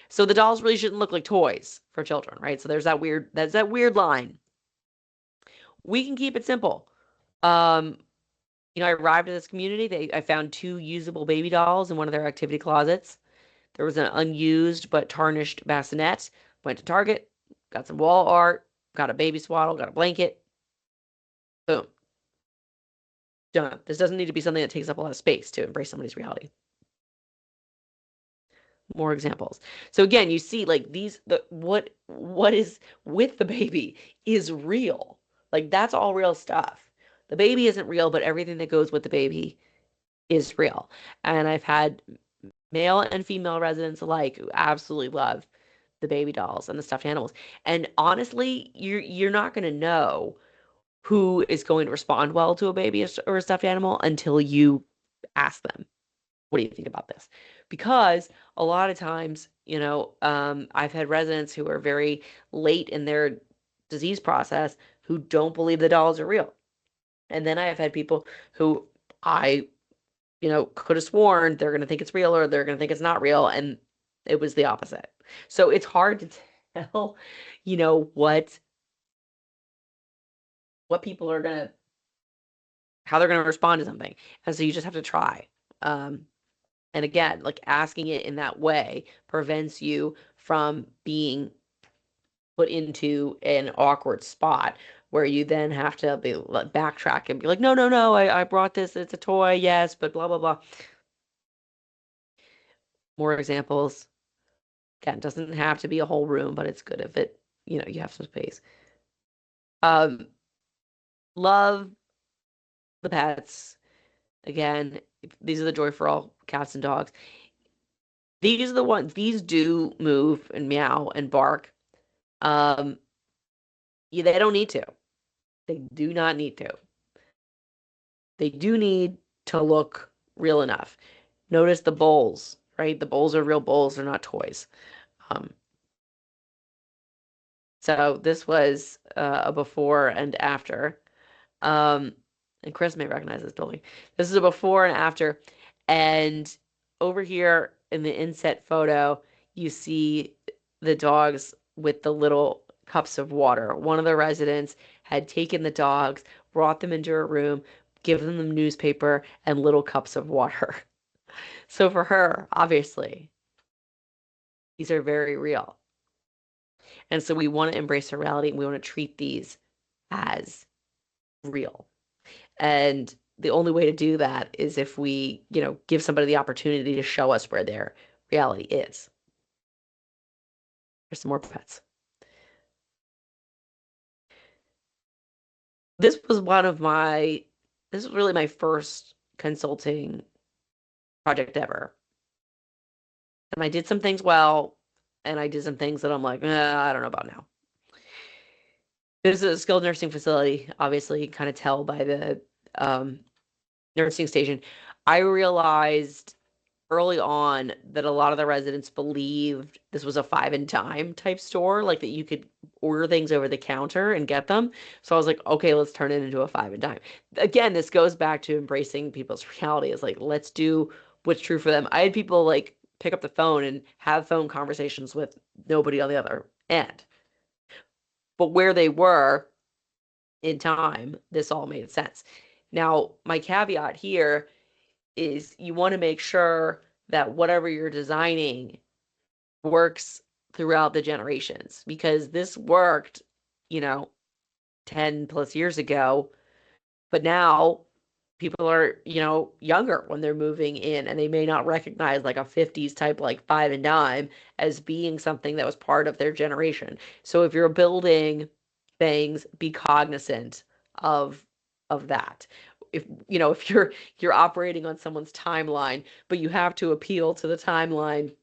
So the dolls really shouldn't look like toys for children, right? So there's that weird line. We can keep it simple. I arrived at this community. I found 2 usable baby dolls in one of their activity closets. There was an unused but tarnished bassinet. Went to Target, got some wall art, got a baby swaddle, got a blanket. Boom. Done. This doesn't need to be something that takes up a lot of space to embrace somebody's reality. More examples. So again, you see like what is with the baby is real. Like that's all real stuff. The baby isn't real, but everything that goes with the baby is real. And I've had male and female residents alike who absolutely love the baby dolls and the stuffed animals. And honestly, you're not going to know who is going to respond well to a baby or a stuffed animal until you ask them, what do you think about this? Because a lot of times, I've had residents who are very late in their disease process who don't believe the dolls are real. And then I have had people who I could have sworn they're going to think it's real or they're going to think it's not real. And it was the opposite. So it's hard to tell, what people are going to, how they're going to respond to something. And so you just have to try. And again, like asking it in that way prevents you from being put into an awkward spot where you then have to be like, backtrack and be like, no, I brought this. It's a toy. Yes, but blah, blah, blah. More examples. Again, it doesn't have to be a whole room, but it's good if it, you have some space. Love the pets. Again, these are the Joy for All cats and dogs. These are the ones, these do move and meow and bark. Yeah, they don't need to. They do not need to. They do need to look real enough. Notice the bowls, right? The bowls are real bowls, they're not toys. Um, so this was a before and after. Um, and Chris may recognize this building. This is a before and after. And over here in the inset photo, you see the dogs with the little cups of water. One of the residents had taken the dogs, brought them into a room, given them newspaper and little cups of water. So for her, obviously, these are very real. And so we want to embrace her reality and we want to treat these as real. And the only way to do that is if we, give somebody the opportunity to show us where their reality is. There's some more pets. This was really my first consulting project ever. And I did some things well, and I did some things that I'm like, I don't know about now. This is a skilled nursing facility, obviously, you can kind of tell by the nursing station. I realized early on that a lot of the residents believed this was a five and dime type store, like that you could order things over the counter and get them. So I was like, okay, let's turn it into a five and dime. Again, this goes back to embracing people's reality. Is like, let's do what's true for them. I had people like pick up the phone and have phone conversations with nobody on the other end. But where they were in time, this all made sense. Now, my caveat here is you want to make sure that whatever you're designing works throughout the generations, because this worked, 10 plus years ago, but now people are, younger when they're moving in and they may not recognize like a 50s type like five and dime as being something that was part of their generation. So if you're building things, be cognizant of that. If you're operating on someone's timeline, but you have to appeal to the timeline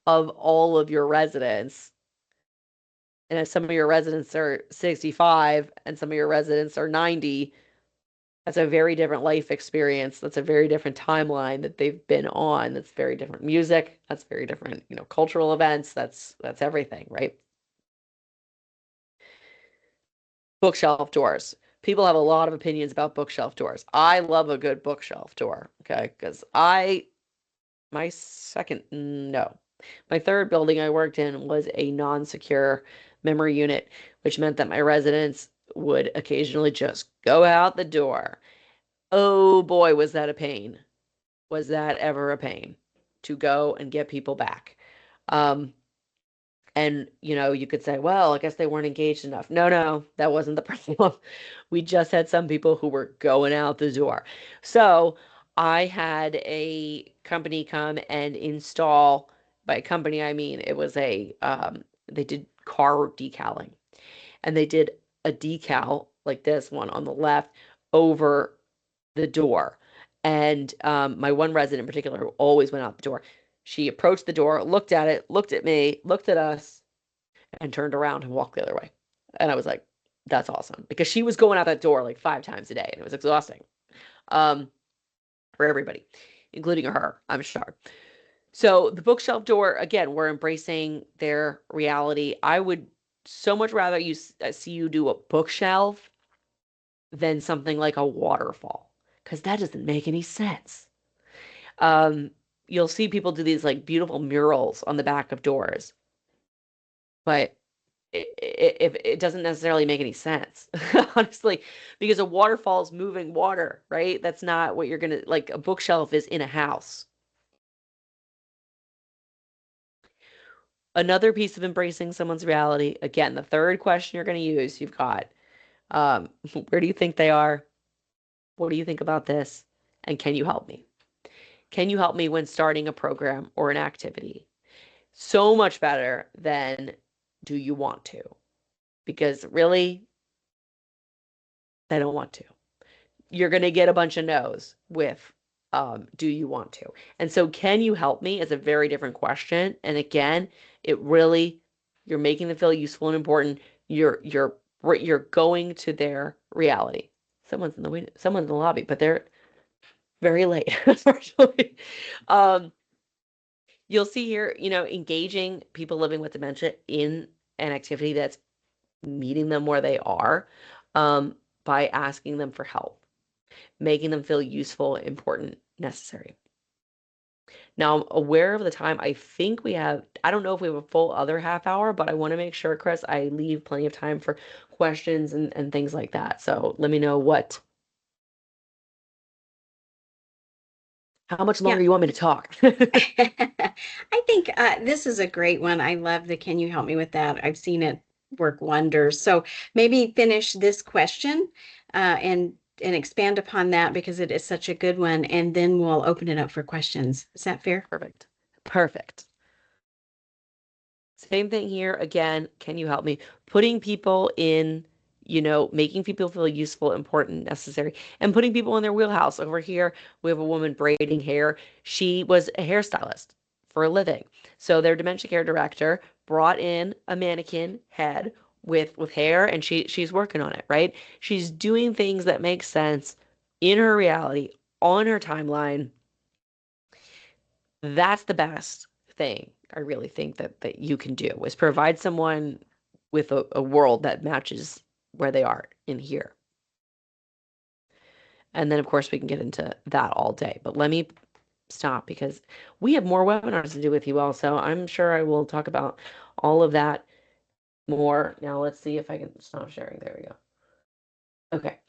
of all of your residents. And if some of your residents are 65 and some of your residents are 90, that's a very different life experience. That's a very different timeline that they've been on. That's very different music. That's very different, cultural events. That's everything, right? Bookshelf doors. People have a lot of opinions about bookshelf doors. I love a good bookshelf door, okay? Because my third building I worked in was a non-secure memory unit, which meant that my residents would occasionally just go out the door. Oh boy, was that a pain. Was that ever a pain to go and get people back? And you could say, well, I guess they weren't engaged enough. No, that wasn't the problem. We just had some people who were going out the door. So I had a company come and install, by company, I mean, it was they did car decaling. And they did a decal like this one on the left over the door. And my one resident in particular who always went out the door, she approached the door, looked at it, looked at me, looked at us, and turned around and walked the other way. And I was like, that's awesome. Because she was going out that door like 5 times a day and it was exhausting um, for everybody, including her, I'm sure. So the bookshelf door, again, we're embracing their reality. I would so much rather see you do a bookshelf than something like a waterfall, because that doesn't make any sense. Um, you'll see people do these like beautiful murals on the back of doors, but it doesn't necessarily make any sense, honestly, because a waterfall is moving water, right? That's not what you're gonna like. A bookshelf is in a house. Another piece of embracing someone's reality, again, the third question you're going to use, you've got, where do you think they are? What do you think about this? And can you help me? Can you help me when starting a program or an activity? So much better than do you want to? Because really, they don't want to. you're going to get a bunch of no's with do you want to? And so can you help me is a very different question. And again, it really, you're making them feel useful and important. You're going to their reality. Someone's in the window, someone's in the lobby, but they're very late, unfortunately. Um, you'll see here, engaging people living with dementia in an activity that's meeting them where they are, by asking them for help, making them feel useful, important, necessary. Now, I'm aware of the time. I don't know if we have a full other half hour, but I want to make sure, Chris, I leave plenty of time for questions and things like that. So let me know how much Yeah. longer you want me to talk. I think this is a great one. I love the can you help me with that? I've seen it work wonders. So maybe finish this question and expand upon that because it is such a good one, and then we'll open it up for questions. Is that fair? Perfect. Perfect. Same thing here. Again, can you help me? Putting people in, making people feel useful, important, necessary, and putting people in their wheelhouse. Over here, we have a woman braiding hair. She was a hairstylist for a living. So their dementia care director brought in a mannequin head with hair, and she's working on it, right? She's doing things that make sense in her reality, on her timeline. That's the best thing I really think that you can do is provide someone with a world that matches where they are in here. And then of course we can get into that all day. But let me stop because we have more webinars to do with you all. So I'm sure I will talk about all of that more. Now let's see if I can stop sharing. There we go. Okay.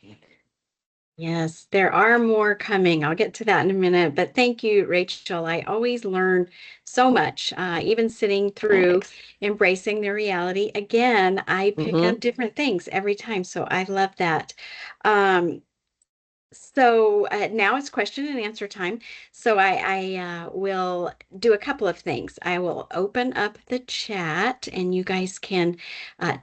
Yes, there are more coming. I'll get to that in a minute, but thank you, Rachel. I always learn so much, even sitting through Thanks. embracing the reality. Again, I pick Mm-hmm. up different things every time, so I love that. Um, So now it's question and answer time. So I will do a couple of things. I will open up the chat and you guys can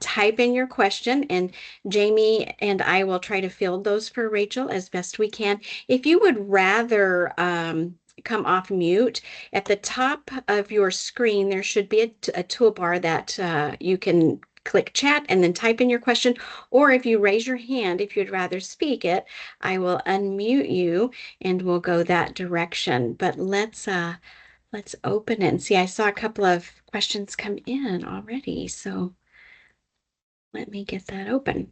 type in your question, and Jamie and I will try to field those for Rachel as best we can. If you would rather come off mute, at the top of your screen, there should be a toolbar that you can click chat and then type in your question. Or if you raise your hand, if you'd rather speak it, I will unmute you and we'll go that direction. But let's open it and see. I saw a couple of questions come in already, so let me get that open.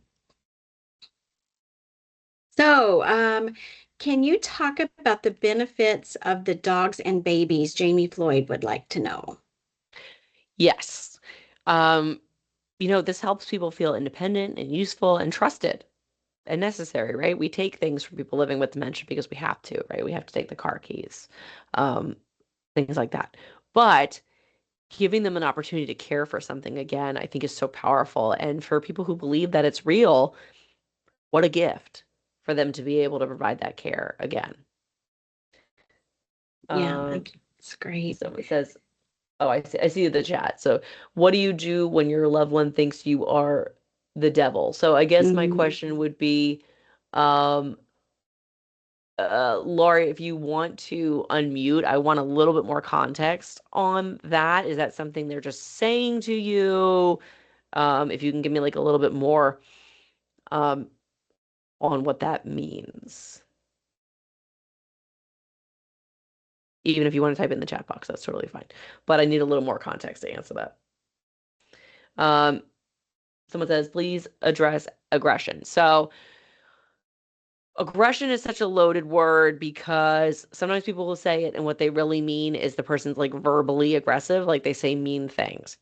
So, can you talk about the benefits of the dogs and babies? Jamie Floyd would like to know. Yes. Um, this helps people feel independent and useful and trusted and necessary, right? We take things from people living with dementia because we have to, right? We have to take the car keys, um, things like that. But giving them an opportunity to care for something again, I think is so powerful. And for people who believe that it's real, what a gift for them to be able to provide that care again. Yeah, Um, that's great. Someone says, oh, I see the chat. So, what do you do when your loved one thinks you are the devil? So, I guess my Mm. question would be, um, Laurie, if you want to unmute, I want a little bit more context on that. Is that something they're just saying to you? If you can give me like a little bit more um, on what that means. Even if you want to type in the chat box, that's totally fine. But I need a little more context to answer that. Someone says, please address aggression. So aggression is such a loaded word because sometimes people will say it and what they really mean is the person's like verbally aggressive, like they say mean things.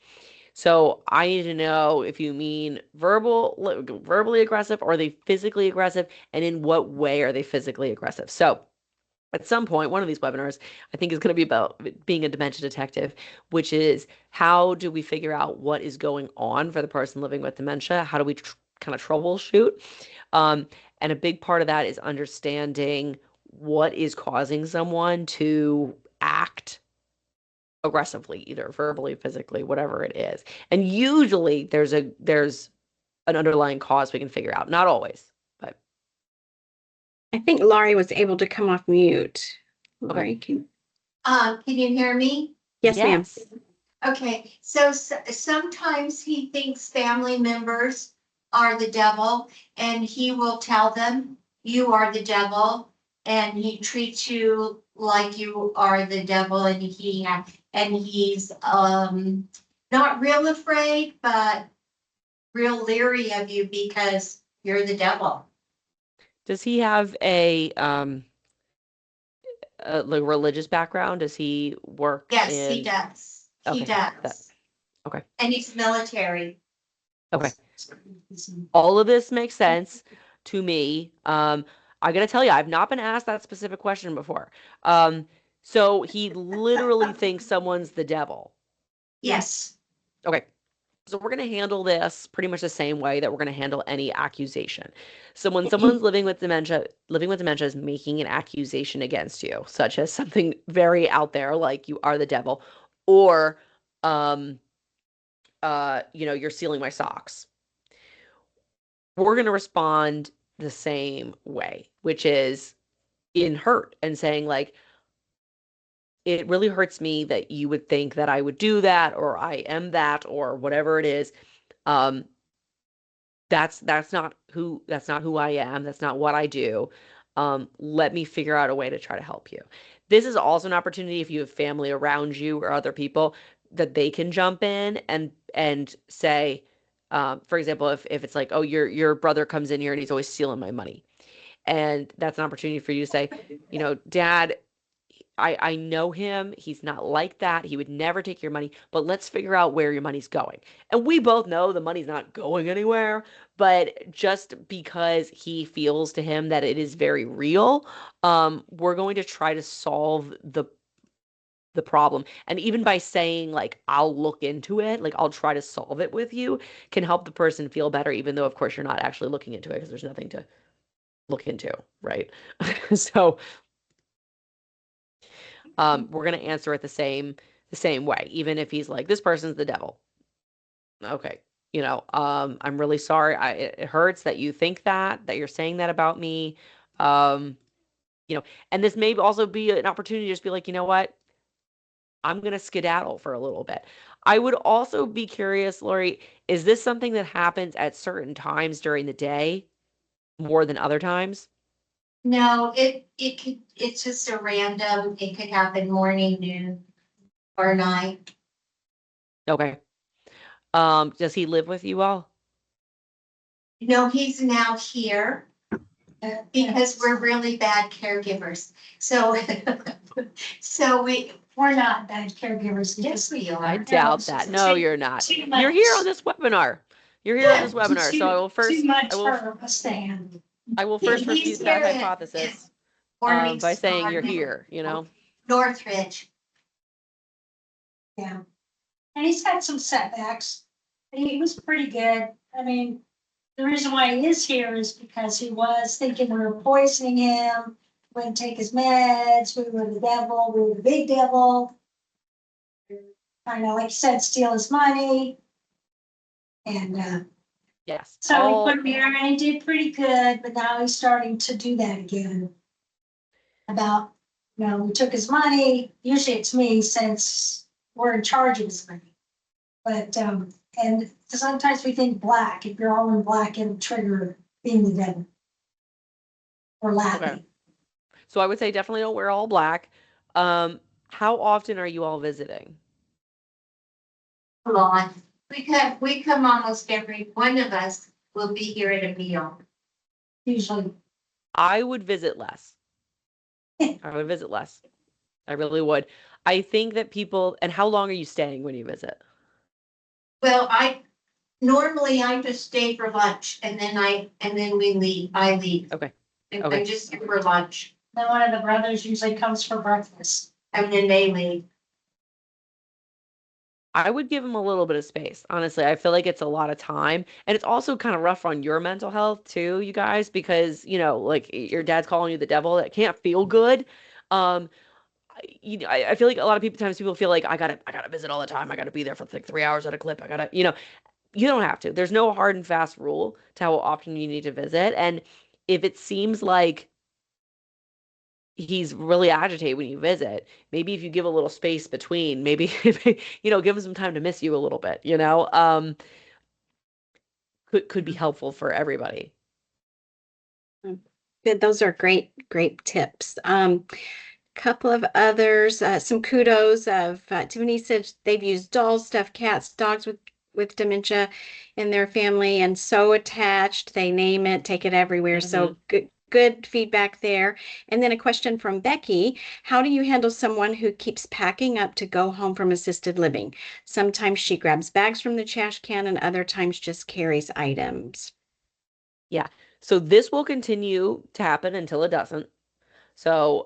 So I need to know if you mean verbally aggressive, or are they physically aggressive, and in what way are they physically aggressive? So at some point, one of these webinars, I think, is going to be about being a dementia detective, which is how do we figure out what is going on for the person living with dementia? How do we kind of troubleshoot? Um, and a big part of that is understanding what is causing someone to act aggressively, either verbally, physically, whatever it is. And usually there's an underlying cause we can figure out. Not always, but I think Laurie was able to come off mute. Okay. Laurie, Can you hear me? yes, ma'am. Yes. Okay, so sometimes he thinks family members are the devil and he will tell them you are the devil and he treats you like you are the devil and he's not real afraid, but real leery of you because you're the devil. Does he have a like religious background? Does he work Yes, he in? does. He Okay, that does. okay. And he's military. Okay. All of this makes sense to me. I gotta tell you, I've not been asked that specific question before. So he literally thinks someone's the devil. Yes. Okay. So we're going to handle this pretty much the same way that we're going to handle any accusation. So when someone's living with dementia is making an accusation against you, such as something very out there like you are the devil, or you're stealing my socks. We're going to respond the same way, which is in hurt and saying like, it really hurts me that you would think that I would do that, or I am that, or whatever it is. Um, that's not who I am. That's not what I do. Let me figure out a way to try to help you. This is also an opportunity if you have family around you or other people that they can jump in and say, for example, if it's like, oh, your brother comes in here and he's always stealing my money. And that's an opportunity for you to say, Dad, I know him. He's not like that. He would never take your money, but let's figure out where your money's going. And we both know the money's not going anywhere, but just because he feels to him that it is very real, we're going to try to solve the problem. And even by saying like, I'll look into it, like I'll try to solve it with you, can help the person feel better, even though of course you're not actually looking into it because there's nothing to look into, right? So we're going to answer it the same way, even if he's like, this person's the devil. Okay. I'm really sorry. It hurts that you think that you're saying that about me. Um, and this may also be an opportunity to just be like, you know what? I'm going to skedaddle for a little bit. I would also be curious, Lori, is this something that happens at certain times during the day more than other times? No, it's just a random, it could happen morning, noon, or night. Okay. Does he live with you all? No, he's now here. Because we're really bad caregivers. So, we're not bad caregivers. Yes, we are. I doubt that. No, you're not. You're here on this webinar. You're here on this webinar. So I will first, Too much for a stand. I will first He's refute that here at- hypothesis Morning by saying Star you're now. here, Northridge. Yeah. And he's had some setbacks. He was pretty good. I mean, the reason why he is here is because he was thinking we were poisoning him, wouldn't take his meds, we were the devil, we were the big devil. Kind of like you said, steal his money. And Yes. so all- he put me on and he did pretty good, but now he's starting to do that again. About, we took his money, usually it's me since we're in charge of his money. But, and sometimes we think black, if you're all in black, it'll trigger being the devil. Or laughing. Okay. So I would say definitely don't wear all black. How often are you all visiting? Come on. We come almost every one of us will be here at a meal. Usually, I would visit less. I would visit less. I really would. I think that people, and how long are you staying when you visit? Well, normally I just stay for lunch and then we leave, I leave. Okay. And Okay. I just stay for lunch then one of the brothers usually comes for breakfast. and then they leave. I would give him a little bit of space. Honestly, I feel like it's a lot of time. And it's also kind of rough on your mental health too, you guys, because, like your dad's calling you the devil. That can't feel good. I feel like a lot of times people feel like I gotta visit all the time. I gotta be there for like 3 hours at a clip. You don't have to. There's no hard and fast rule to how often you need to visit. And if it seems like he's really agitated when you visit. Maybe if you give a little space between, maybe give him some time to miss you a little bit, could be helpful for everybody. Good. Those are great tips. Couple of others, some kudos of Tiffany said they've used dolls, stuffed cats, dogs with dementia in their family, and so attached. They name it, take it everywhere. So good feedback there. And then a question from Becky: how do you handle someone who keeps packing up to go home from assisted living? Sometimes she grabs bags from the trash can, and other times just carries items. Yeah. So this will continue to happen until it doesn't. So,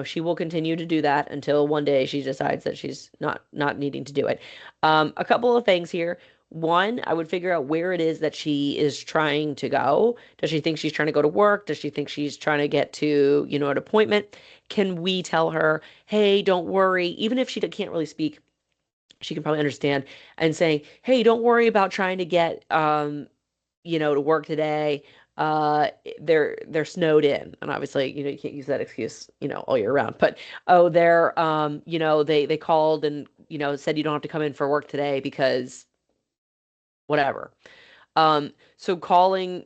she will continue to do that until one day she decides that she's not needing to do it. A couple of things here. One, I would figure out where it is that she is trying to go. Does she think she's trying to go to work? Does she think she's trying to get to, an appointment? Can we tell her, hey, don't worry, even if she can't really speak, she can probably understand, and saying, hey, don't worry about trying to get to work today. They're snowed in, and obviously, you can't use that excuse, all year round. But they're they called and said you don't have to come in for work today because whatever. So calling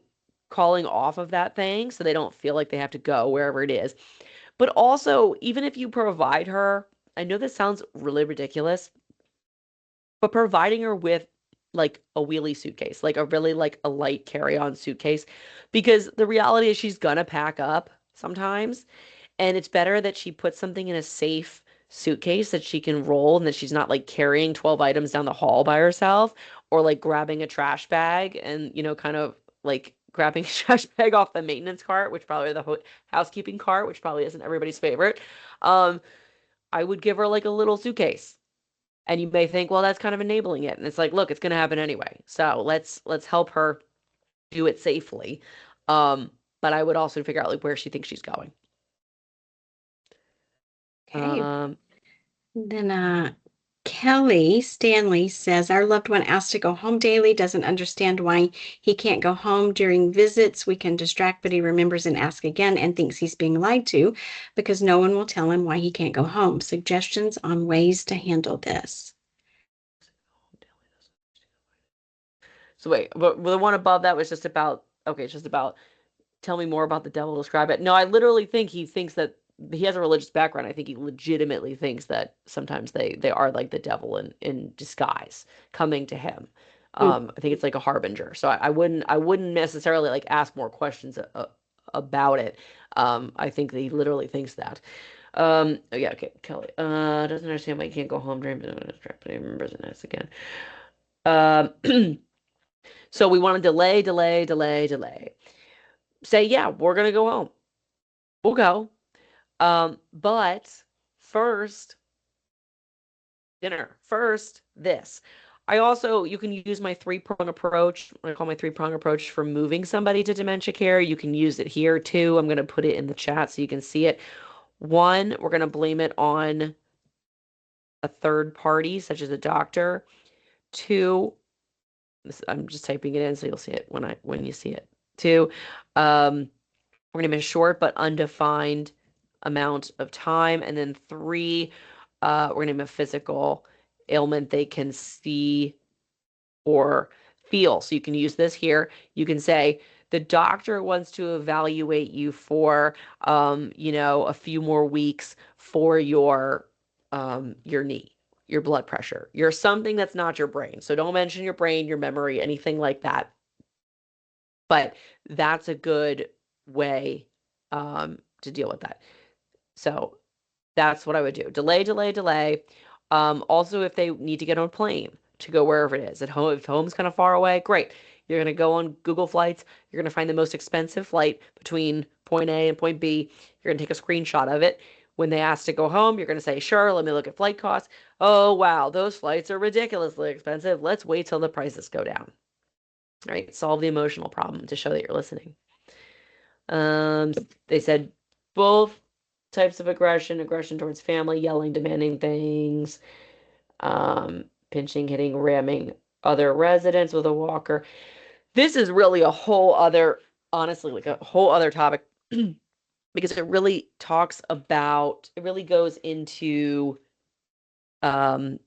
off of that thing so they don't feel like they have to go wherever it is. But also, even if you provide her, I know this sounds really ridiculous, but providing her with like a wheelie suitcase, like a really like a light carry-on suitcase, because the reality is she's gonna pack up sometimes, and it's better that she puts something in a safe suitcase that she can roll and that she's not like carrying 12 items down the hall by herself, or like grabbing a trash bag and kind of like grabbing a trash bag off the maintenance cart, which probably the housekeeping cart, which probably isn't everybody's favorite. um I would give her like a little suitcase. And you may think, well, that's kind of enabling it. And it's like, look, it's going to happen anyway. So let's help her do it safely. But I would also figure out like where she thinks she's going. Okay. Then Kelly Stanley says our loved one asked to go home daily, doesn't understand why he can't go home during visits. We can distract, but he remembers and asks again and thinks he's being lied to because no one will tell him why he can't go home. Suggestions on ways to handle this. So wait, but the one above that was just about, okay, it's just about tell me more about the devil, describe it. No, I literally think he thinks that he has a religious background. I think he legitimately thinks that sometimes they are like the devil in disguise coming to him. I think it's like a harbinger. So I wouldn't necessarily like ask more questions about it. I think that he literally thinks that. Yeah, okay, Kelly. Doesn't understand why he can't go home during but he remembers it nice again. So we want to delay. Say, yeah, we're gonna go home. We'll go. But first, dinner. First, this. You can use my three-prong approach. What I call my three-prong approach for moving somebody to dementia care. You can use it here too. I'm going to put it in the chat so you can see it. One, we're going to blame it on a third party, such as a doctor. Two, I'm just typing it in so you'll see it when you see it. Two, we're going to have a short but undefined amount of time. And then three, we're going to have a physical ailment they can see or feel. So you can use this here. You can say, the doctor wants to evaluate you for, a few more weeks for your knee, your blood pressure, your something that's not your brain. So don't mention your brain, your memory, anything like that. But that's a good way to deal with that. So that's what I would do. Delay. Also, if they need to get on a plane to go wherever it is, at home, if home's kind of far away, great. You're going to go on Google Flights. You're going to find the most expensive flight between point A and point B. You're going to take a screenshot of it. When they ask to go home, you're going to say, sure, let me look at flight costs. Oh, wow, those flights are ridiculously expensive. Let's wait till the prices go down. All right, solve the emotional problem to show that you're listening. They said both types of aggression towards family, yelling, demanding things, pinching, hitting, ramming other residents with a walker. This is really a whole other, honestly, like a whole other topic because it really talks about, it really goes into um,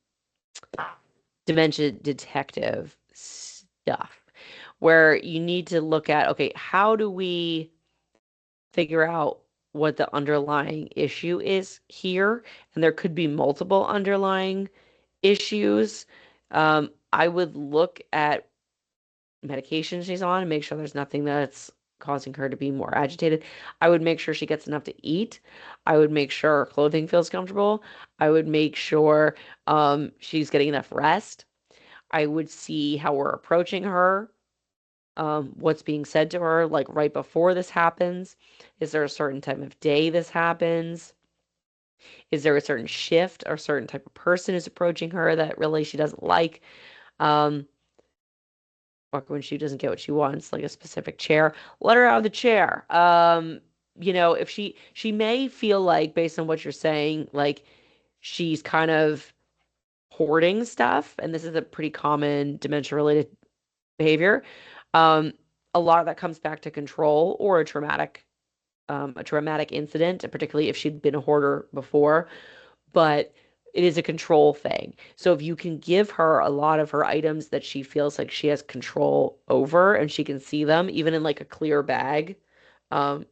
dementia detective stuff, where you need to look at, okay, how do we figure out what the underlying issue is here? And there could be multiple underlying issues. I would look at medication she's on and make sure there's nothing that's causing her to be more agitated. I would make sure she gets enough to eat. I would make sure her clothing feels comfortable. I would make sure she's getting enough rest. I would see how we're approaching her, what's being said to her, like right before this happens. Is there a certain time of day this happens? Is there a certain shift or certain type of person who's approaching her that really she doesn't like? Um, or when she doesn't get what she wants, like a specific chair, let her out of the chair. If she may feel like, based on what you're saying, like she's kind of hoarding stuff, and this is a pretty common dementia related behavior. A lot of that comes back to control or a traumatic incident, particularly if she'd been a hoarder before. But it is a control thing. So if you can give her a lot of her items that she feels like she has control over and she can see them, even in like a clear bag, um,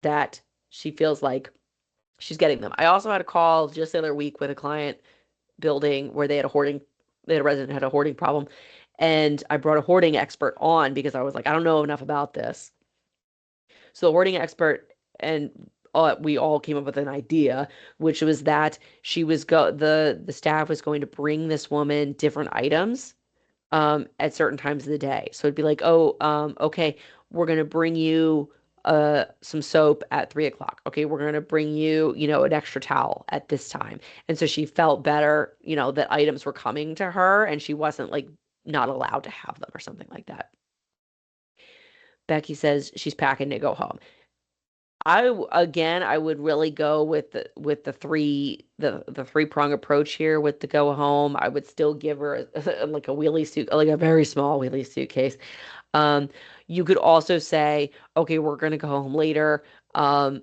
that she feels like she's getting them. I also had a call just the other week with a client building where they had a resident had a hoarding problem. And I brought a hoarding expert on because I was like, I don't know enough about this. So the hoarding expert and we all came up with an idea, which was that the staff was going to bring this woman different items at certain times of the day. So it'd be like, oh, okay, we're gonna bring you some soap at 3 o'clock. Okay, we're gonna bring you, an extra towel at this time. And so she felt better, that items were coming to her and she wasn't like not allowed to have them or something like that. Becky says she's packing to go home. I would really go with the three-prong approach here with the go home. I would still give her like a wheelie suit, like a very small wheelie suitcase. Um, you could also say, okay, we're gonna go home later. Why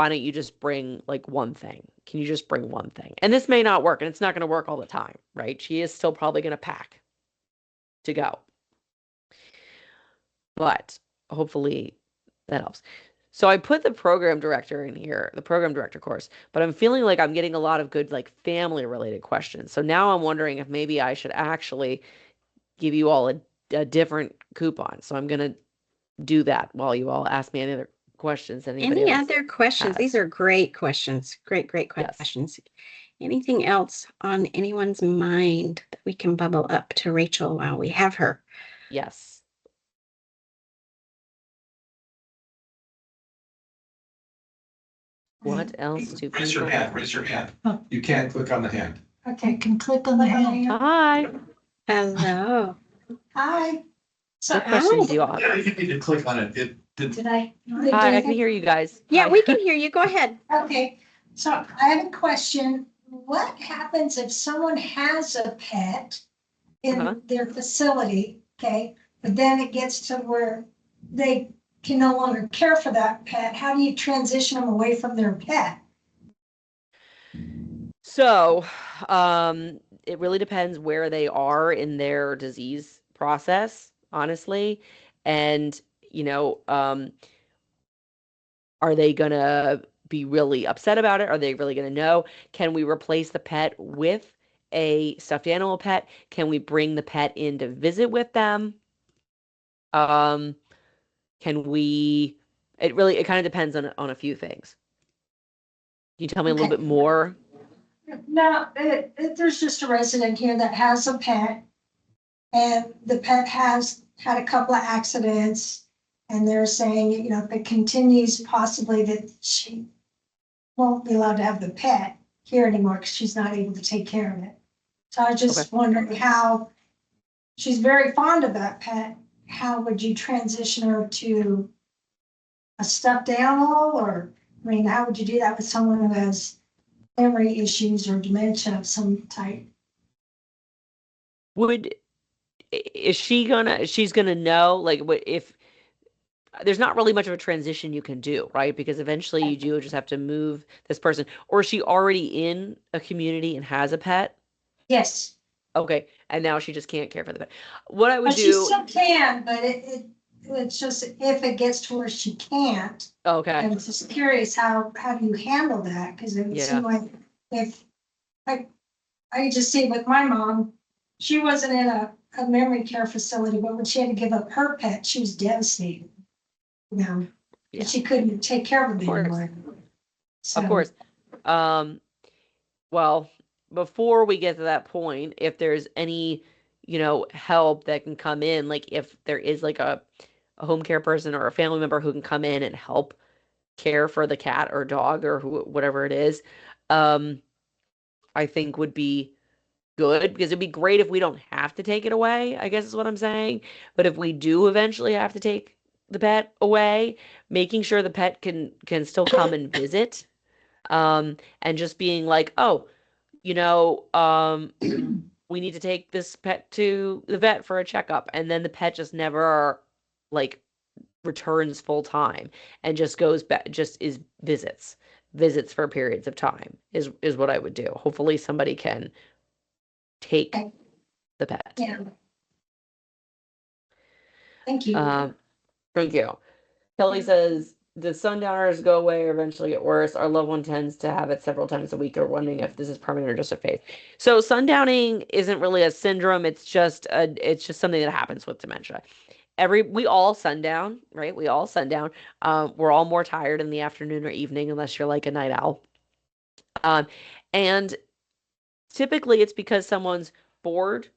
don't you just bring like one thing? Can you just bring one thing? And this may not work, and it's not gonna work all the time, right? She is still probably gonna pack to go, but hopefully that helps. So I put the program director in here, the program director course, but I'm feeling like I'm getting a lot of good like family related questions. So now I'm wondering if maybe I should actually give you all a different coupon. So I'm going to do that while you all ask me any other questions. Anybody Any else other questions? has. These are great questions. Great Yes. questions. Anything else on anyone's mind that we can bubble up to Rachel while we have her? Yes. What else do Raise your people? hand, raise your hand. You can't click on the hand. Okay, can click on the hand. Hi. Hello. Hi. So, What questions do you all have? Yeah, you need to click on it. did I? Hi, I can hear you guys. Yeah, Hi. we can hear you. Go ahead. Okay, so I have a question. What happens if someone has a pet Uh-huh. in their facility, okay? But then it gets to where they can no longer care for that pet. How do you transition them away from their pet? So, it really depends where they are in their disease process, honestly. And, are they gonna be really upset about it? Are they really gonna know? Can we replace the pet with a stuffed animal pet? Can we bring the pet in to visit with them? Can we, it kind of depends on a few things. Can you tell me a little Okay. bit more? No, there's just a resident here that has a pet. And the pet has had a couple of accidents. And they're saying, if it continues, possibly that she won't be allowed to have the pet here anymore because she's not able to take care of it. So I was just wondering how, she's very fond of that pet. How would you transition her to a stuffed animal? Or, how would you do that with someone who has memory issues or dementia of some type? She's gonna know, like, what if there's not really much of a transition you can do, right? Because eventually you do just have to move this person. Or is she already in a community and has a pet? Yes, Okay, and now she just can't care for the pet. What I would but she do, still can, but it's just if it gets to where she can't. okay, I'm just curious, how do you handle that? Because it would Yeah. seem like if, I just see with my mom, she wasn't in a memory care facility, but when she had to give up her pet, she was devastated. You know, Yeah. that she couldn't take care of Of him course. anymore. Of course. Well, before we get to that point, if there's any, help that can come in, like if there is like a home care person or a family member who can come in and help care for the cat or dog or whatever it is, I think would be good, because it'd be great if we don't have to take it away, I guess is what I'm saying. But if we do eventually have to take the pet away, making sure the pet can still come and visit, and just being like, oh, we need to take this pet to the vet for a checkup, and then the pet just never like returns full time and just goes back, just is visits for periods of time is what I would do. Hopefully somebody can take Okay. the pet. Yeah. Thank you. Thank you. Kelly says, the sundowners go away or eventually get worse? Our loved one tends to have it several times a week. Or wondering if this is permanent or just a phase. So sundowning isn't really a syndrome. It's just something that happens with dementia. We all sundown, right? We all sundown. We're all more tired in the afternoon or evening, unless you're like a night owl. And typically it's because someone's bored,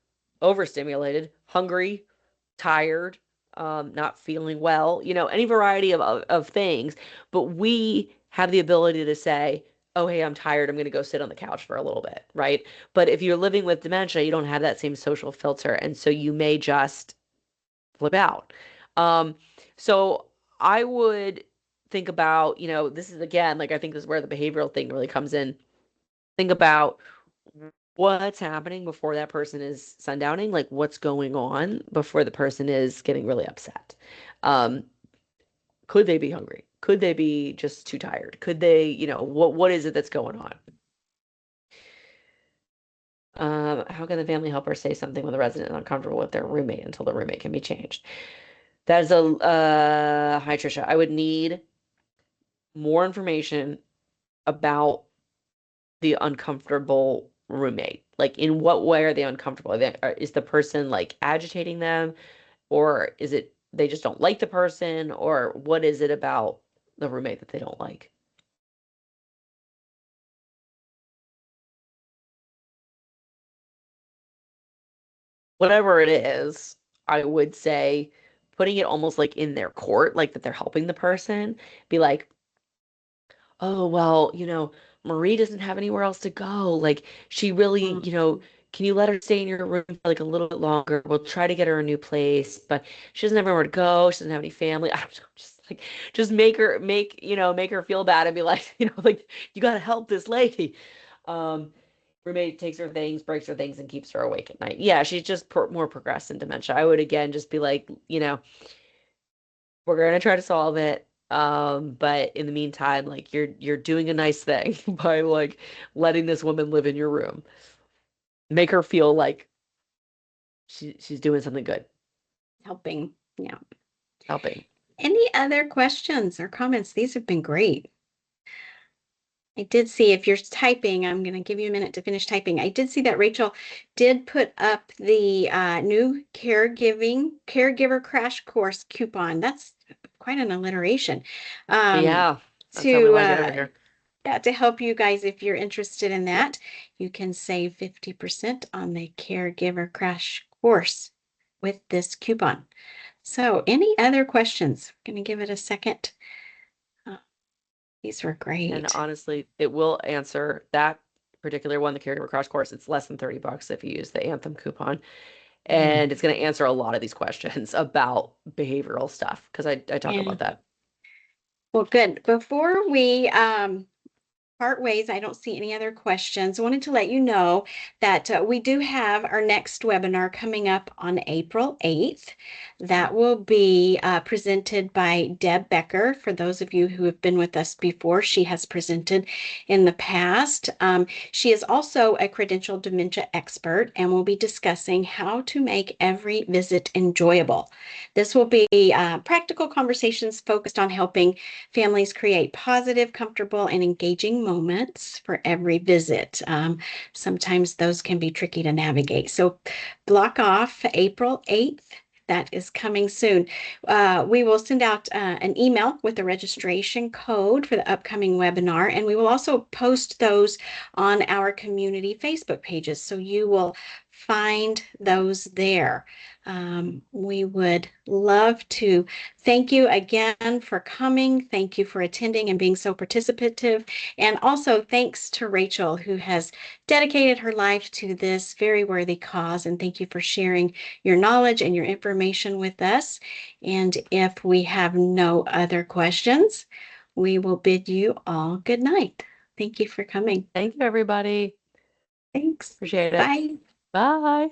overstimulated, hungry, tired, not feeling well, any variety of things. But we have the ability to say, oh, hey, I'm tired. I'm going to go sit on the couch for a little bit, right? But if you're living with dementia, you don't have that same social filter. And so you may just flip out. So I would think about, this is again, like, I think this is where the behavioral thing really comes in. Think about what's happening before that person is sundowning, like what's going on before the person is getting really upset. Could they be hungry? Could they be just too tired? Could they, what is it that's going on? How can the family helper say something when the resident is uncomfortable with their roommate until the roommate can be changed? That is hi Trisha. I would need more information about the uncomfortable roommate. Like, in what way are they uncomfortable? Is the person like agitating them, or is it they just don't like the person, or what is it about the roommate that they don't like? Whatever it is, I would say putting it almost like in their court, like that they're helping the person. Be like, oh, well, Marie doesn't have anywhere else to go. Like, she really, can you let her stay in your room for like a little bit longer? We'll try to get her a new place, but she doesn't have anywhere to go. She doesn't have any family. I don't know. Just make her feel bad and be like, like, you got to help this lady. Roommate takes her things, breaks her things, and keeps her awake at night. Yeah, she's just more progressed in dementia. I would again just be like, we're gonna try to solve it. But in the meantime, like, you're doing a nice thing by like letting this woman live in your room. Make her feel like she's doing something good, Helping. Yeah. helping. Any other questions or comments? These have been great. I did see, if you're typing, I'm going to give you a minute to finish typing. I did see that Rachel did put up the new caregiver crash course coupon. That's quite an alliteration. Yeah, that's how we like it over here. Yeah, to help you guys, if you're interested in that, you can save 50% on the caregiver crash course with this coupon. So, any other questions? I'm going to give it a second. These were great. And honestly, it will answer that particular one, the caregiver crash course. It's less than $30 if you use the Anthem coupon. And it's going to answer a lot of these questions about behavioral stuff, because I talk about that. Well, good. Before we part ways. I don't see any other questions. I wanted to let you know that we do have our next webinar coming up on April 8th. That will be presented by Deb Becker. For those of you who have been with us before, she has presented in the past. She is also a credentialed dementia expert and will be discussing how to make every visit enjoyable. This will be practical conversations focused on helping families create positive, comfortable, and engaging moments for every visit. Sometimes those can be tricky to navigate. So block off April 8th. That is coming soon. We will send out an email with the registration code for the upcoming webinar, and we will also post those on our community Facebook pages. So you will find those there. We would love to thank you again for coming. Thank you for attending and being so participative. And also thanks to Rachel, who has dedicated her life to this very worthy cause. And thank you for sharing your knowledge and your information with us. And if we have no other questions, we will bid you all good night. Thank you for coming. Thank you, everybody. Thanks. Appreciate it. Bye. Bye.